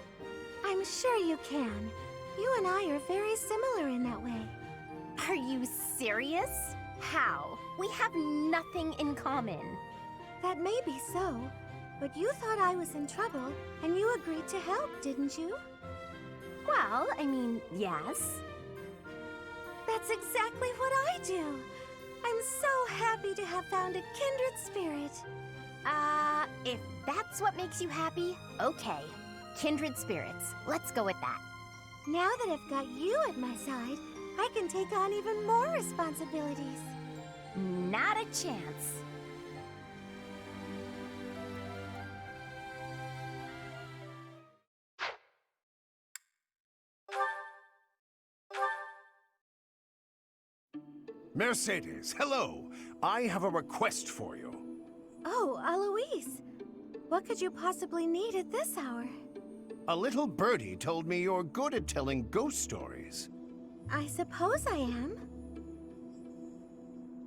I'm sure you can. You and I are very similar in that way. Are you serious? How? We have nothing in common. That may be so, but you thought I was in trouble, and you agreed to help, didn't you? Well, I mean, yes. That's exactly what I do. I'm so happy to have found a kindred spirit. If that's what makes you happy, okay. Kindred spirits. Let's go with that. Now that I've got you at my side, I can take on even more responsibilities. Not a chance. Mercedes, hello. I have a request for you. Oh, Alois. What could you possibly need at this hour? A little birdie told me you're good at telling ghost stories. I suppose I am.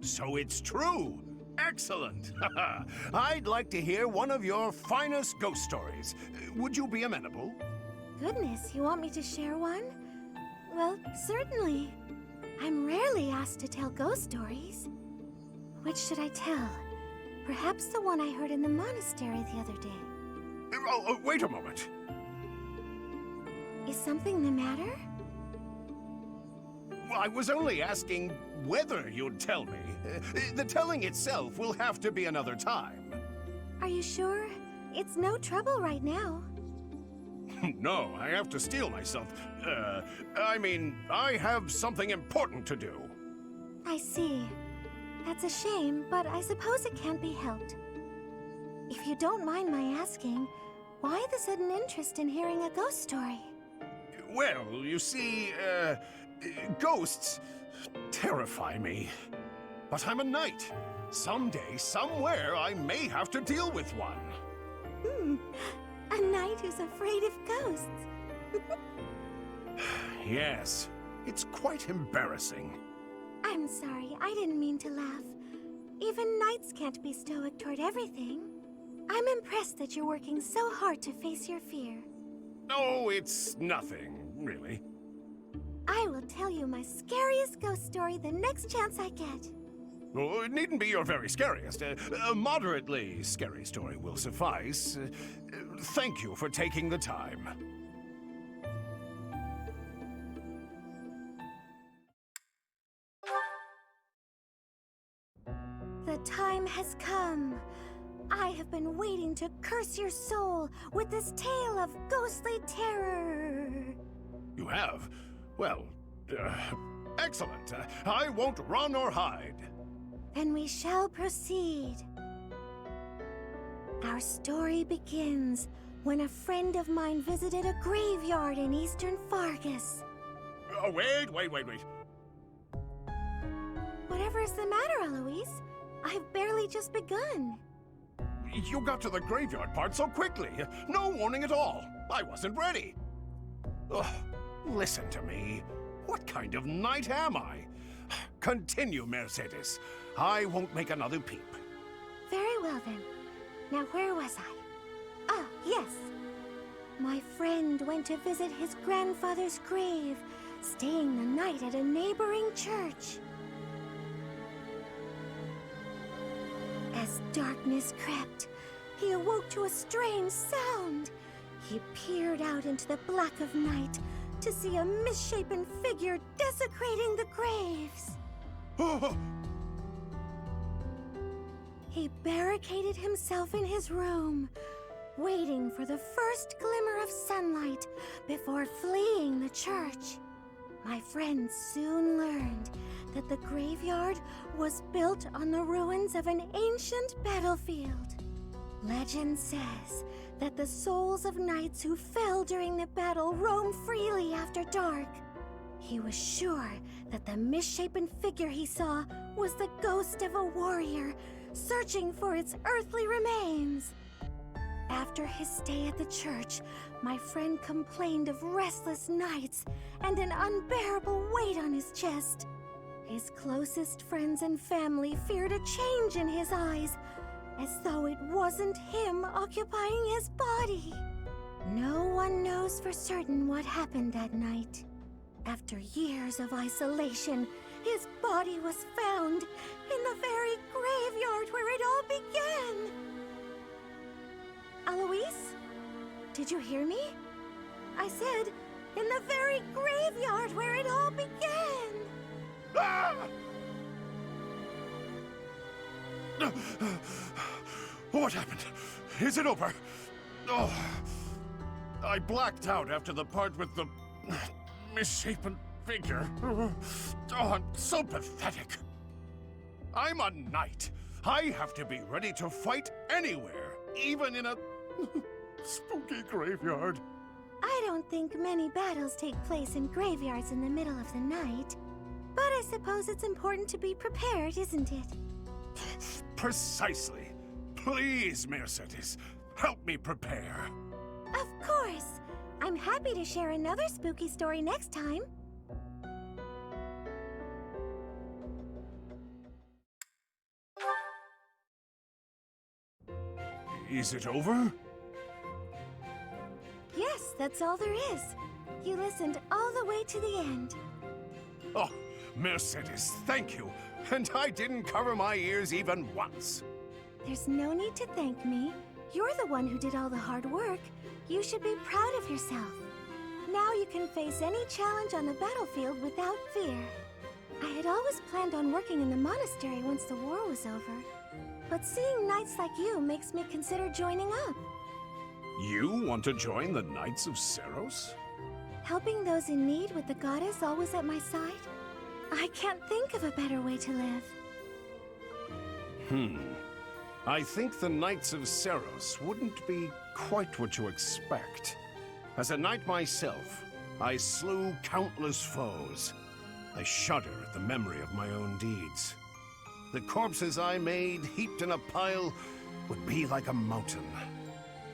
So it's true. Excellent. I'd like to hear one of your finest ghost stories. Would you be amenable? Goodness, you want me to share one? Well, certainly. I'm rarely asked to tell ghost stories. Which should I tell? Perhaps the one I heard in the monastery the other day. Oh, wait a moment. Is something the matter? Well, I was only asking whether you'd tell me. The telling itself will have to be another time. Are you sure? It's no trouble right now. No, I have to steel myself. I have something important to do. I see. That's a shame, but I suppose it can't be helped. If you don't mind my asking, why the sudden interest in hearing a ghost story? Well, you see, ghosts terrify me. But I'm a knight. Someday, somewhere, I may have to deal with one. A knight who's afraid of ghosts. Yes, it's quite embarrassing. I'm sorry, I didn't mean to laugh. Even knights can't be stoic toward everything. I'm impressed that you're working so hard to face your fear. Oh, it's nothing, really. I will tell you my scariest ghost story the next chance I get. Oh, it needn't be your very scariest. A moderately scary story will suffice. Thank you for taking the time. The time has come. I have been waiting to curse your soul with this tale of ghostly terror. You have? Well, excellent. I won't run or hide. Then we shall proceed. Our story begins when a friend of mine visited a graveyard in eastern Fargus. Oh, wait. Whatever's the matter, Alois? I've barely just begun. You got to the graveyard part so quickly. No warning at all. I wasn't ready. Ugh, listen to me. What kind of knight am I? Continue, Mercedes. I won't make another peep. Very well, then. Now, where was I? Ah, yes. My friend went to visit his grandfather's grave, staying the night at a neighboring church. As darkness crept, he awoke to a strange sound. He peered out into the black of night to see a misshapen figure desecrating the graves. He barricaded himself in his room, waiting for the first glimmer of sunlight before fleeing the church. My friend soon learned that the graveyard was built on the ruins of an ancient battlefield. Legend says that the souls of knights who fell during the battle roam freely after dark. He was sure that the misshapen figure he saw was the ghost of a warrior searching for its earthly remains. After his stay at the church, my friend complained of restless nights and an unbearable weight on his chest. His closest friends and family feared a change in his eyes, as though it wasn't him occupying his body. No one knows for certain what happened that night. After years of isolation, his body was found in the very graveyard where it all began. Alois? Did you hear me? I said, in the very graveyard where it all began. Ah! What happened? Is it over? Oh, I blacked out after the part with the misshapen figure. Oh, I'm so pathetic. I'm a knight. I have to be ready to fight anywhere, even in a spooky graveyard. I don't think many battles take place in graveyards in the middle of the night. But I suppose it's important to be prepared, isn't it? Precisely. Please, Mercedes, help me prepare. Of course! I'm happy to share another spooky story next time. Is it over? Yes, that's all there is. You listened all the way to the end. Oh, Mercedes, thank you. And I didn't cover my ears even once. There's no need to thank me. You're the one who did all the hard work. You should be proud of yourself. Now you can face any challenge on the battlefield without fear. I had always planned on working in the monastery once the war was over. But seeing knights like you makes me consider joining up. You want to join the Knights of Seros? Helping those in need with the goddess always at my side? I can't think of a better way to live. I think the Knights of Seros wouldn't be quite what you expect. As a knight myself, I slew countless foes. I shudder at the memory of my own deeds. The corpses I made, heaped in a pile, would be like a mountain.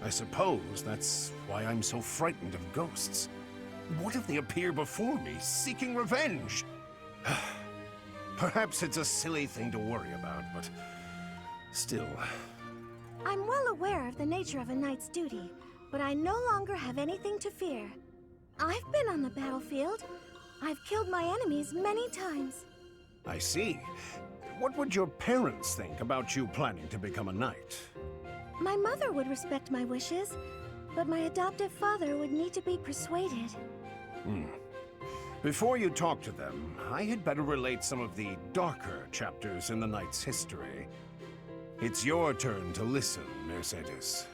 I suppose that's why I'm so frightened of ghosts. What if they appear before me, seeking revenge? Perhaps it's a silly thing to worry about, but still. I'm well aware of the nature of a knight's duty, but I no longer have anything to fear. I've been on the battlefield. I've killed my enemies many times. I see. What would your parents think about you planning to become a knight? My mother would respect my wishes, but my adoptive father would need to be persuaded. Before you talk to them, I had better relate some of the darker chapters in the knight's history. It's your turn to listen, Mercedes.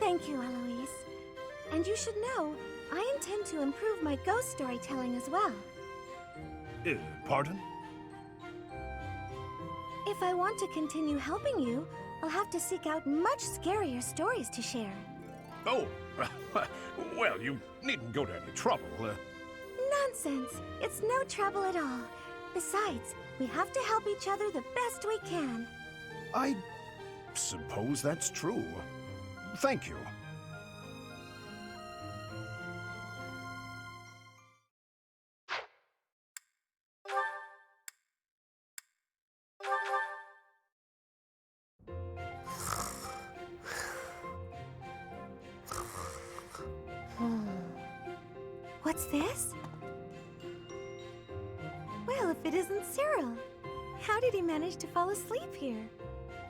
Thank you, Alois. And you should know, I intend to improve my ghost storytelling as well. Pardon? If I want to continue helping you, I'll have to seek out much scarier stories to share. Oh, well, you needn't go to any trouble. Nonsense! It's no trouble at all. Besides, we have to help each other the best we can. I suppose that's true. Thank you. What's this? Well, if it isn't Cyril. How did he manage to fall asleep here?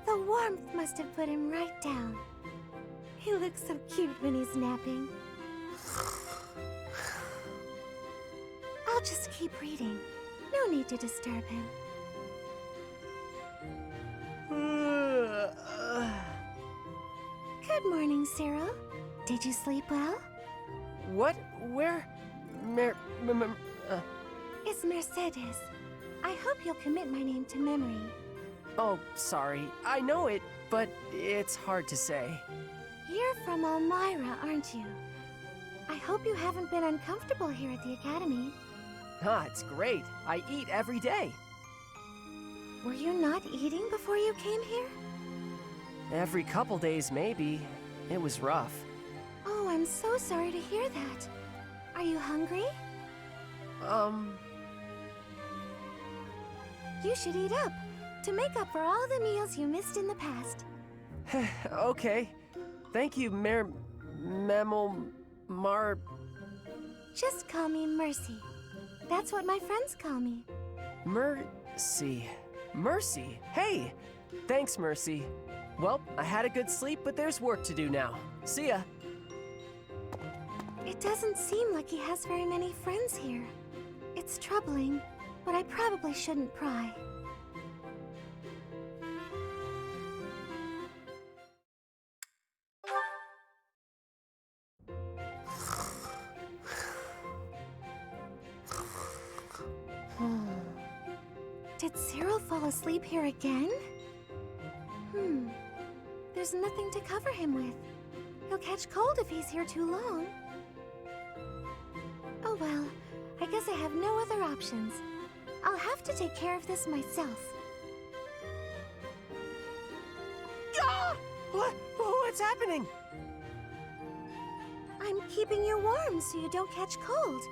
The warmth must have put him right down. He looks so cute when he's napping. I'll just keep reading. No need to disturb him. Good morning, Cyril. Did you sleep well? What? Where? It's Mercedes. I hope you'll commit my name to memory. Oh, sorry. I know it, but it's hard to say. You're from Elmira, aren't you? I hope you haven't been uncomfortable here at the Academy. Ah, it's great. I eat every day. Were you not eating before you came here? Every couple days, maybe. It was rough. Oh, I'm so sorry to hear that. Are you hungry? You should eat up, to make up for all the meals you missed in the past. Okay. Thank you, Just call me Mercy. That's what my friends call me. Mercy. Mercy. Hey! Thanks, Mercy. Well, I had a good sleep, but there's work to do now. See ya. It doesn't seem like he has very many friends here. It's troubling, but I probably shouldn't pry. Did Cyril fall asleep here again? There's nothing to cover him with. He'll catch cold if he's here too long. Oh well, I guess I have no other options. I'll have to take care of this myself. Ah! What's happening? I'm keeping you warm so you don't catch cold.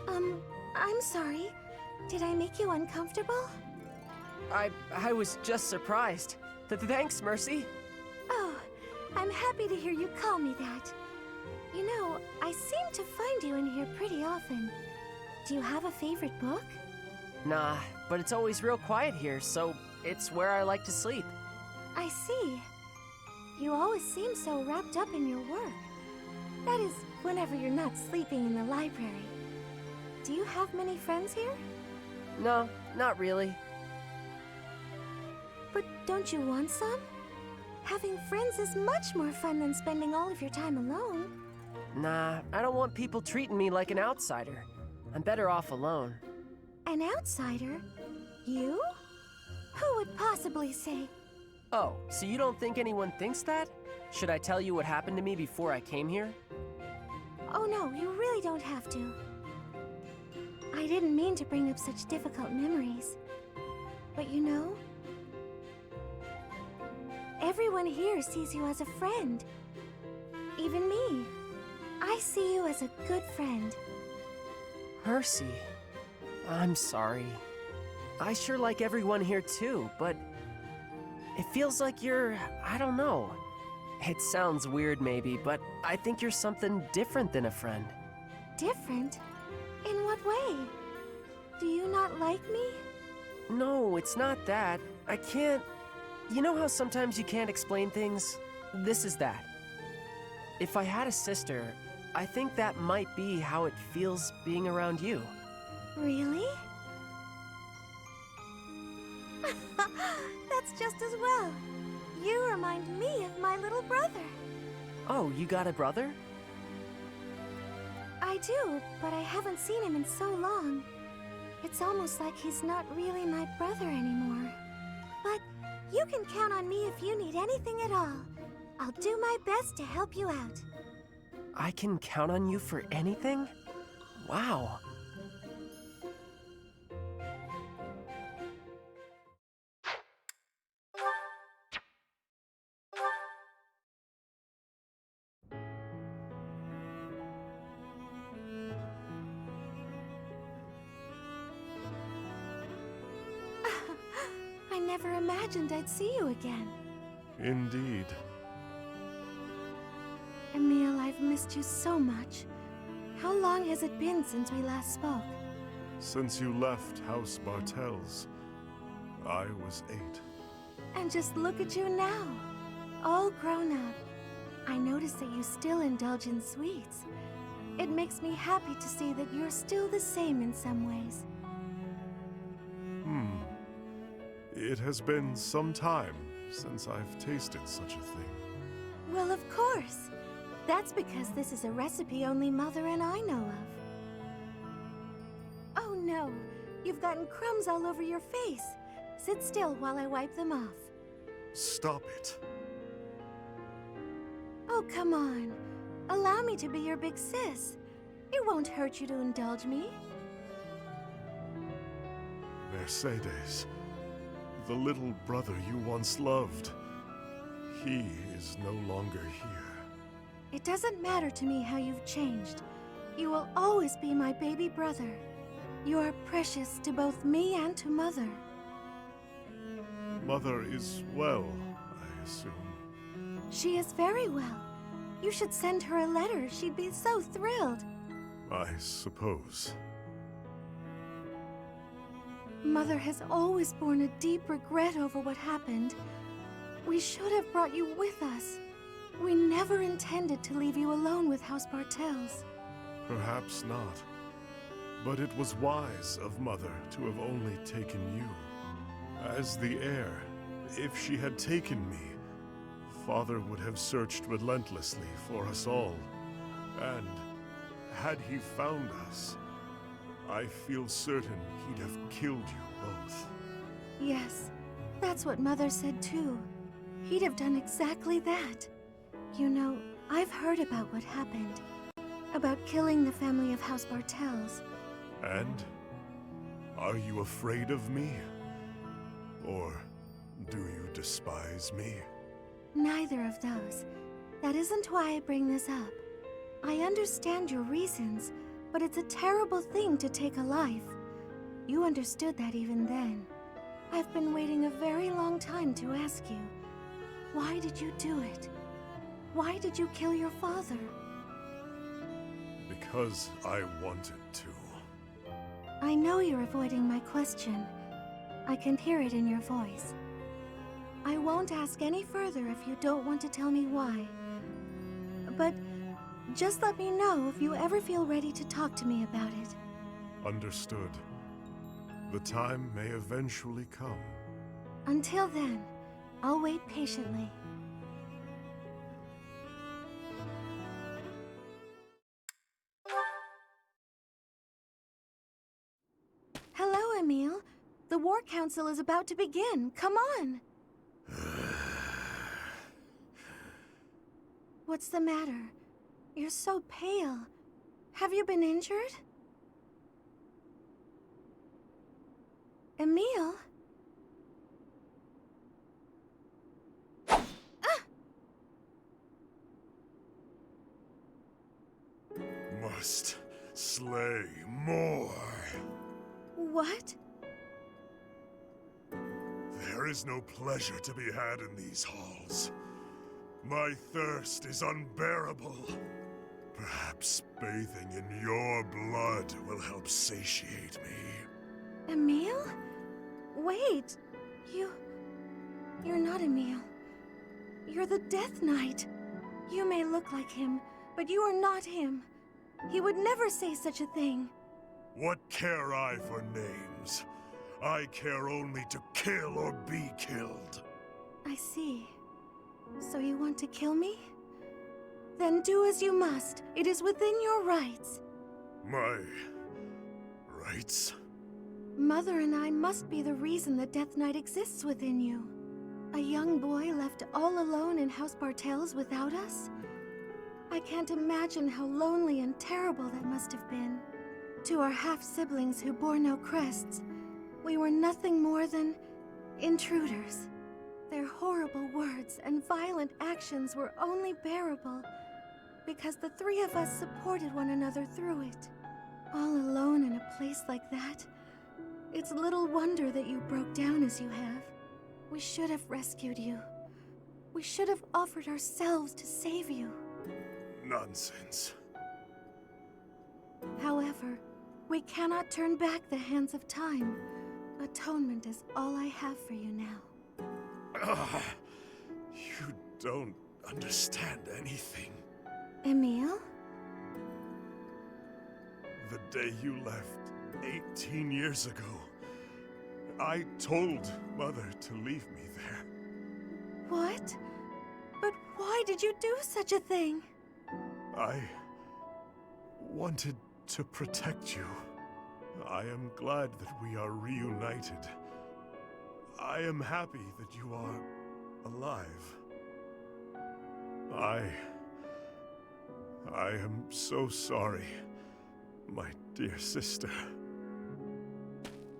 I'm sorry. Did I make you uncomfortable? I was just surprised. Thanks, Mercy. Oh, I'm happy to hear you call me that. You know, I seem to find you in here pretty often. Do you have a favorite book? Nah, but it's always real quiet here, so it's where I like to sleep. I see. You always seem so wrapped up in your work. That is, whenever you're not sleeping in the library. Do you have many friends here? No, not really. But don't you want some? Having friends is much more fun than spending all of your time alone. Nah, I don't want people treating me like an outsider. I'm better off alone. An outsider? You? Who would possibly say? Oh, so you don't think anyone thinks that? Should I tell you what happened to me before I came here? Oh no, you really don't have to. I didn't mean to bring up such difficult memories. But you know, everyone here sees you as a friend. Even me. I see you as a good friend. Mercy. I'm sorry. I sure like everyone here too, but it feels like I don't know. It sounds weird maybe, but I think you're something different than a friend. Different? In what way? Do you not like me? No, it's not that. I can't... You know how sometimes you can't explain things? This is that. If I had a sister, I think that might be how it feels being around you. Really? That's just as well. You remind me of my little brother. Oh, you got a brother? I do, but I haven't seen him in so long. It's almost like he's not really my brother anymore. But you can count on me if you need anything at all. I'll do my best to help you out. I can count on you for anything? Wow. I never imagined I'd see you again. Indeed. Emil, I've missed you so much. How long has it been since we last spoke? Since you left House Bartels, I was 8. And just look at you now, all grown up. I notice that you still indulge in sweets. It makes me happy to see that you're still the same in some ways. It has been some time since I've tasted such a thing. Well, of course. That's because this is a recipe only Mother and I know of. Oh no, you've gotten crumbs all over your face. Sit still while I wipe them off. Stop it. Oh, come on. Allow me to be your big sis. It won't hurt you to indulge me. Mercedes, the little brother you once loved, he is no longer here. It doesn't matter to me how you've changed. You will always be my baby brother. You are precious to both me and to Mother. Mother is well, I assume. She is very well. You should send her a letter. She'd be so thrilled. I suppose. Mother has always borne a deep regret over what happened. We should have brought you with us. We never intended to leave you alone with House Bartels. Perhaps not. But it was wise of Mother to have only taken you. As the heir, if she had taken me, Father would have searched relentlessly for us all. And had he found us, I feel certain he'd have killed you both. Yes, that's what Mother said too. He'd have done exactly that. You know, I've heard about what happened. About killing the family of House Bartels. And? Are you afraid of me? Or do you despise me? Neither of those. That isn't why I bring this up. I understand your reasons, but it's a terrible thing to take a life. You understood that even then. I've been waiting a very long time to ask you. Why did you do it? Why did you kill your father? Because I wanted to. I know you're avoiding my question. I can hear it in your voice. I won't ask any further if you don't want to tell me why. But just let me know if you ever feel ready to talk to me about it. Understood. The time may eventually come. Until then, I'll wait patiently. Hello, Emile. The War Council is about to begin. Come on! What's the matter? You're so pale. Have you been injured? Emile? Must slay more. What? There is no pleasure to be had in these halls. My thirst is unbearable. Perhaps bathing in your blood will help satiate me. Emile? Wait. You're not Emile. You're the Death Knight. You may look like him, but you are not him. He would never say such a thing. What care I for names? I care only to kill or be killed. I see. So you want to kill me? Then do as you must. It is within your rights. My rights? Mother and I must be the reason the Death Knight exists within you. A young boy left all alone in House Bartels without us? I can't imagine how lonely and terrible that must have been. To our half-siblings who bore no crests, we were nothing more than intruders. Their horrible words and violent actions were only bearable because the three of us supported one another through it. All alone in a place like that, it's little wonder that you broke down as you have. We should have rescued you. We should have offered ourselves to save you. Nonsense. However, we cannot turn back the hands of time. Atonement is all I have for you now. You don't understand anything. Emile? The day you left, 18 years ago, I told Mother to leave me there. What? But why did you do such a thing? I wanted to protect you. I am glad that we are reunited. I am happy that you are alive. I am so sorry, my dear sister.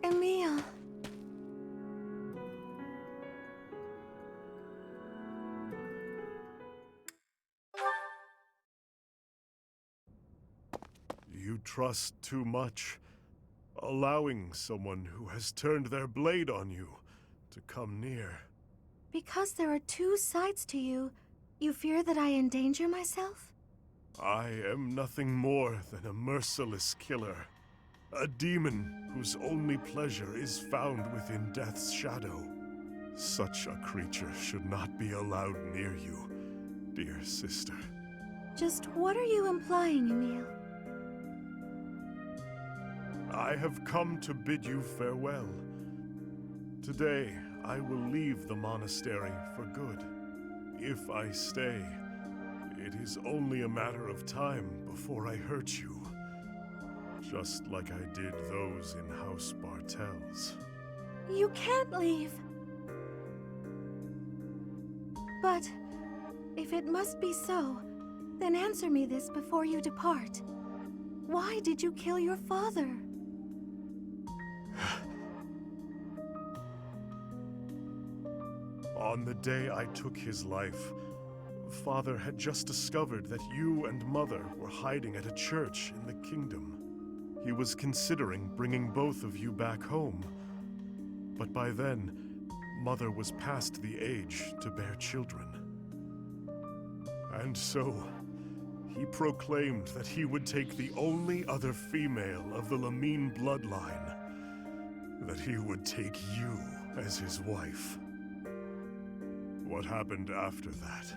Emile. You trust too much, allowing someone who has turned their blade on you to come near. Because there are two sides to you, you fear that I endanger myself? I am nothing more than a merciless killer. A demon whose only pleasure is found within death's shadow. Such a creature should not be allowed near you, dear sister. Just what are you implying, Emil? I have come to bid you farewell. Today, I will leave the monastery for good. If I stay, it is only a matter of time before I hurt you. Just like I did those in House Bartels. You can't leave. But if it must be so, then answer me this before you depart. Why did you kill your father? On the day I took his life, Father had just discovered that you and Mother were hiding at a church in the kingdom. He was considering bringing both of you back home. But by then, Mother was past the age to bear children. And so, he proclaimed that he would take the only other female of the Lamine bloodline. That he would take you as his wife. What happened after that?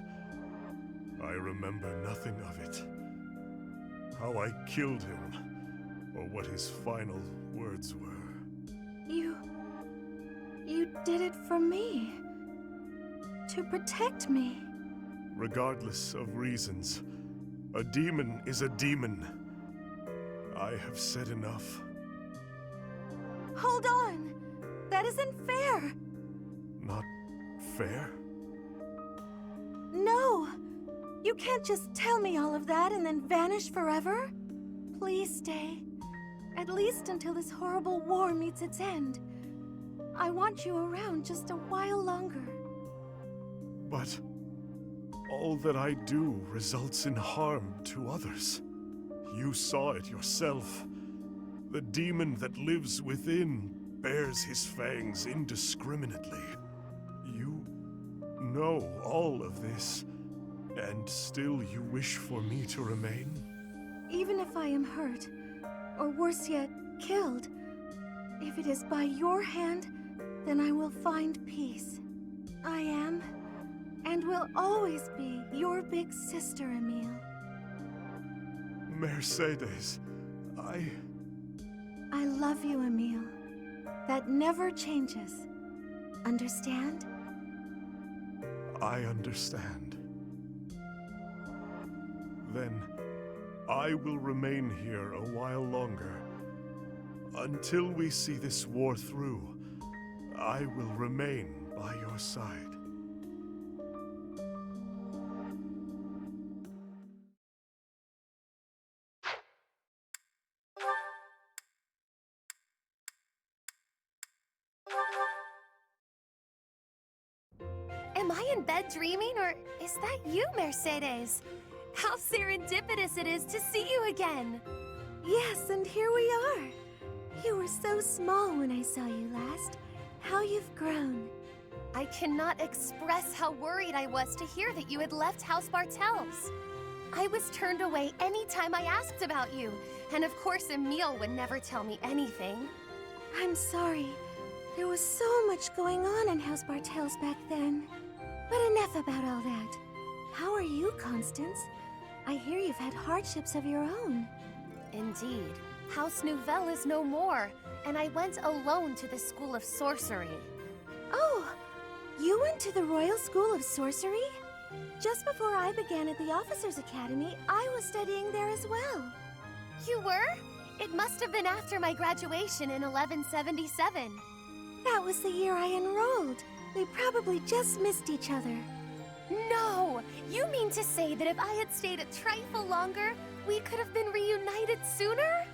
I remember nothing of it. How I killed him, or what his final words were. You did it for me. To protect me. Regardless of reasons, a demon is a demon. I have said enough. Hold on! That isn't fair! Not fair? No! You can't just tell me all of that and then vanish forever. Please stay. At least until this horrible war meets its end. I want you around just a while longer. But all that I do results in harm to others. You saw it yourself. The demon that lives within bears his fangs indiscriminately. You know all of this, and still you wish for me to remain? Even if I am hurt, or worse yet, killed, if it is by your hand, then I will find peace. I am, and will always be, your big sister, Emil. Mercedes, I love you, Emil. That never changes. Understand? I understand. Then, I will remain here a while longer. Until we see this war through, I will remain by your side. Am I in bed dreaming, or is that you, Mercedes? How serendipitous it is to see you again! Yes, and here we are. You were so small when I saw you last. How you've grown. I cannot express how worried I was to hear that you had left House Bartels. I was turned away any time I asked about you, and of course Emil would never tell me anything. I'm sorry. There was so much going on in House Bartels back then. But enough about all that. How are you, Constance? I hear you've had hardships of your own. Indeed. House Nouvelle is no more, and I went alone to the School of Sorcery. Oh, you went to the Royal School of Sorcery? Just before I began at the Officers' Academy, I was studying there as well. You were? It must have been after my graduation in 1177. That was the year I enrolled. We probably just missed each other. No! You mean to say that if I had stayed a trifle longer, we could have been reunited sooner?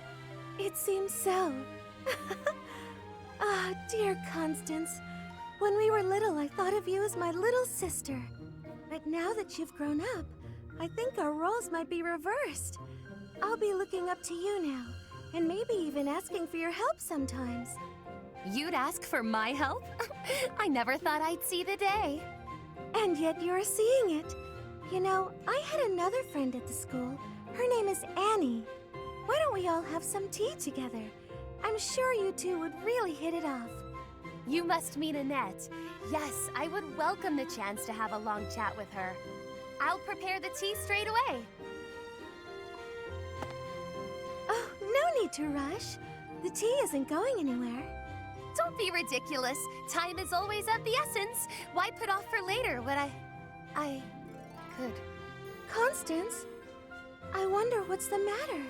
It seems so. Ah, dear Constance. When we were little, I thought of you as my little sister. But now that you've grown up, I think our roles might be reversed. I'll be looking up to you now, and maybe even asking for your help sometimes. You'd ask for my help? I never thought I'd see the day. And yet you're seeing it. You know, I had another friend at the school. Her name is Annie. Why don't we all have some tea together? I'm sure you two would really hit it off. You must meet Annette. Yes, I would welcome the chance to have a long chat with her. I'll prepare the tea straight away. Oh, no need to rush. The tea isn't going anywhere. Don't be ridiculous. Time is always of the essence. Why put off for later what I could? Constance, I wonder what's the matter.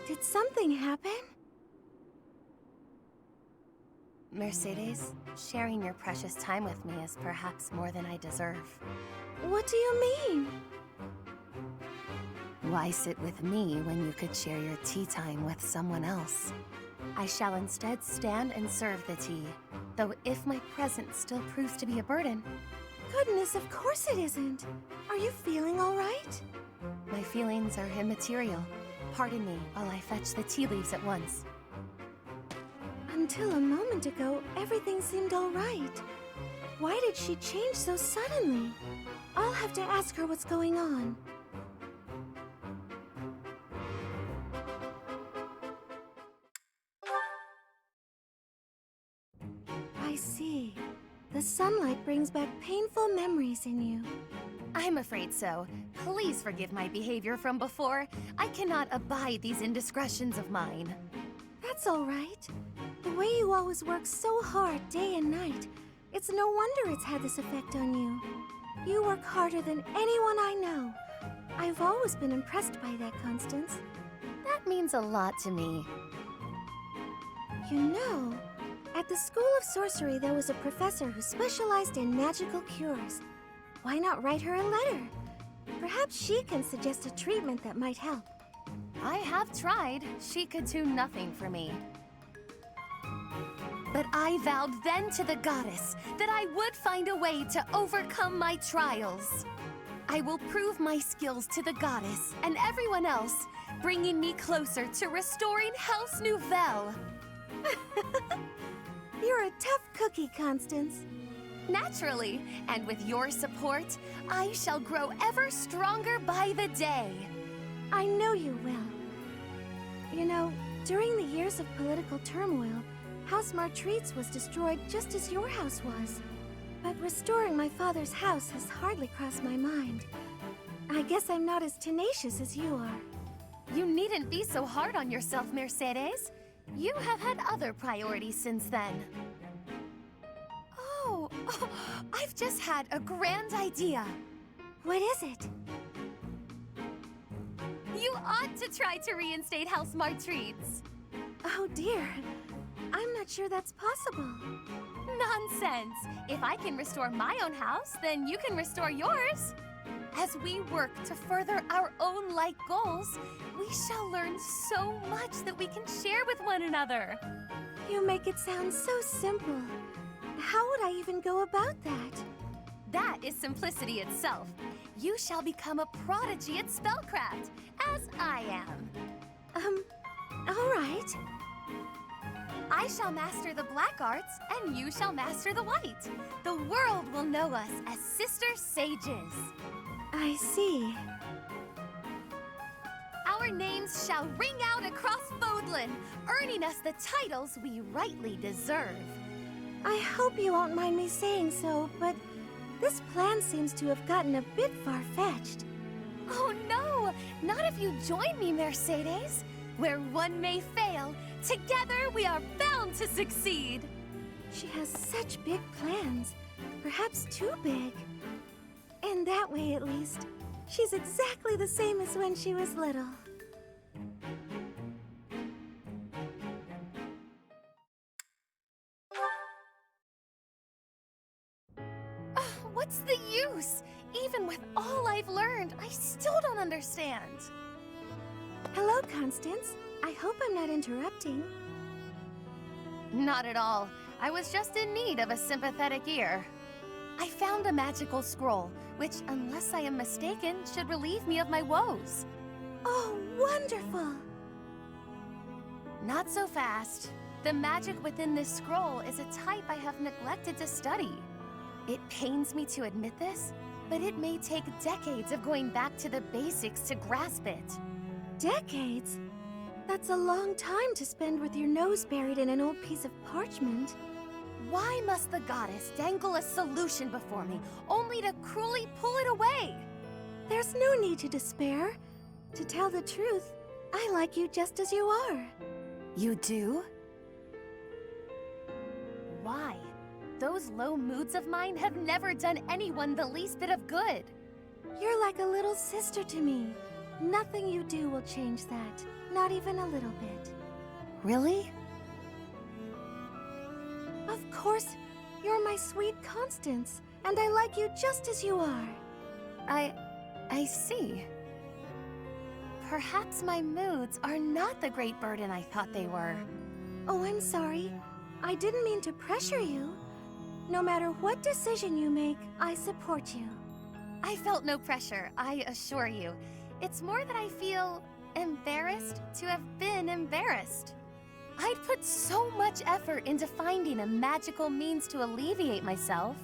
Did something happen? Mercedes, sharing your precious time with me is perhaps more than I deserve. What do you mean? Why sit with me when you could share your tea time with someone else? I shall instead stand and serve the tea, though if my presence still proves to be a burden. Goodness, of course it isn't. Are you feeling all right? My feelings are immaterial. Pardon me while I fetch the tea leaves at once. Until a moment ago, everything seemed all right. Why did she change so suddenly? I'll have to ask her what's going on. I see. The sunlight brings back painful memories in you. I'm afraid so. Please forgive my behavior from before. I cannot abide these indiscretions of mine. That's all right. The way you always work so hard day and night, it's no wonder it's had this effect on you. You work harder than anyone I know. I've always been impressed by that, Constance. That means a lot to me. You know, at the School of Sorcery there was a professor who specialized in magical cures. Why not write her a letter? Perhaps she can suggest a treatment that might help. I have tried. She could do nothing for me. But I vowed then to the goddess that I would find a way to overcome my trials. I will prove my skills to the goddess and everyone else, bringing me closer to restoring House Nouvelle. You're a tough cookie, Constance. Naturally, and with your support, I shall grow ever stronger by the day. I know you will. You know, during the years of political turmoil, House Martreats was destroyed just as your house was. But restoring my father's house has hardly crossed my mind. I guess I'm not as tenacious as you are. You needn't be so hard on yourself, Mercedes. You have had other priorities since then. Oh, I've just had a grand idea. What is it? You ought to try to reinstate House Martreats. Oh dear, I'm not sure that's possible. Nonsense! If I can restore my own house, then you can restore yours. As we work to further our own like goals, we shall learn so much that we can share with one another. You make it sound so simple. How would I even go about that? That is simplicity itself. You shall become a prodigy at spellcraft, as I am. All right. I shall master the black arts, and you shall master the white. The world will know us as sister sages. I see. Our names shall ring out across Bodlin, earning us the titles we rightly deserve. I hope you won't mind me saying so, but this plan seems to have gotten a bit far-fetched. Oh no! Not if you join me, Mercedes! Where one may fail, together we are bound to succeed! She has such big plans, perhaps too big. In that way, at least, she's exactly the same as when she was little. What's the use? Even with all I've learned, I still don't understand. Hello, Constance. I hope I'm not interrupting. Not at all. I was just in need of a sympathetic ear. I found a magical scroll, which, unless I am mistaken, should relieve me of my woes. Oh, wonderful! Not so fast. The magic within this scroll is a type I have neglected to study. It pains me to admit this, but it may take decades of going back to the basics to grasp it. Decades? That's a long time to spend with your nose buried in an old piece of parchment. Why must the goddess dangle a solution before me, only to cruelly pull it away? There's no need to despair. To tell the truth, I like you just as you are. You do? Why? Those low moods of mine have never done anyone the least bit of good. You're like a little sister to me. Nothing you do will change that, not even a little bit. Really? Of course, you're my sweet Constance, and I like you just as you are. I see. Perhaps my moods are not the great burden I thought they were. Oh, I'm sorry. I didn't mean to pressure you. No matter what decision you make, I support you. I felt no pressure, I assure you. It's more that I feel embarrassed to have been embarrassed. I'd put so much effort into finding a magical means to alleviate myself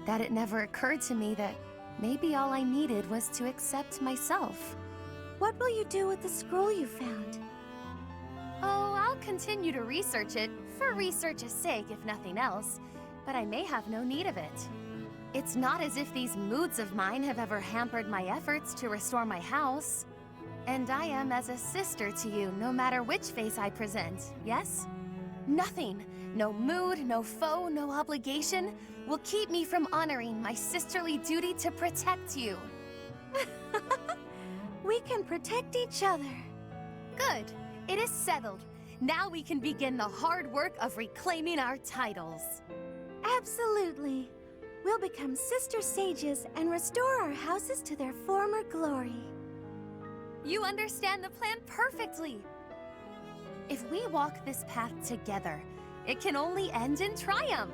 that it never occurred to me that maybe all I needed was to accept myself. What will you do with the scroll you found? Oh, I'll continue to research it, for research's sake if nothing else, but I may have no need of it. It's not as if these moods of mine have ever hampered my efforts to restore my house. And I am as a sister to you, no matter which face I present, yes? Nothing, no mood, no foe, no obligation, will keep me from honoring my sisterly duty to protect you. We can protect each other. Good. It is settled. Now we can begin the hard work of reclaiming our titles. Absolutely. We'll become sister sages and restore our houses to their former glory. You understand the plan perfectly. If we walk this path together, it can only end in triumph.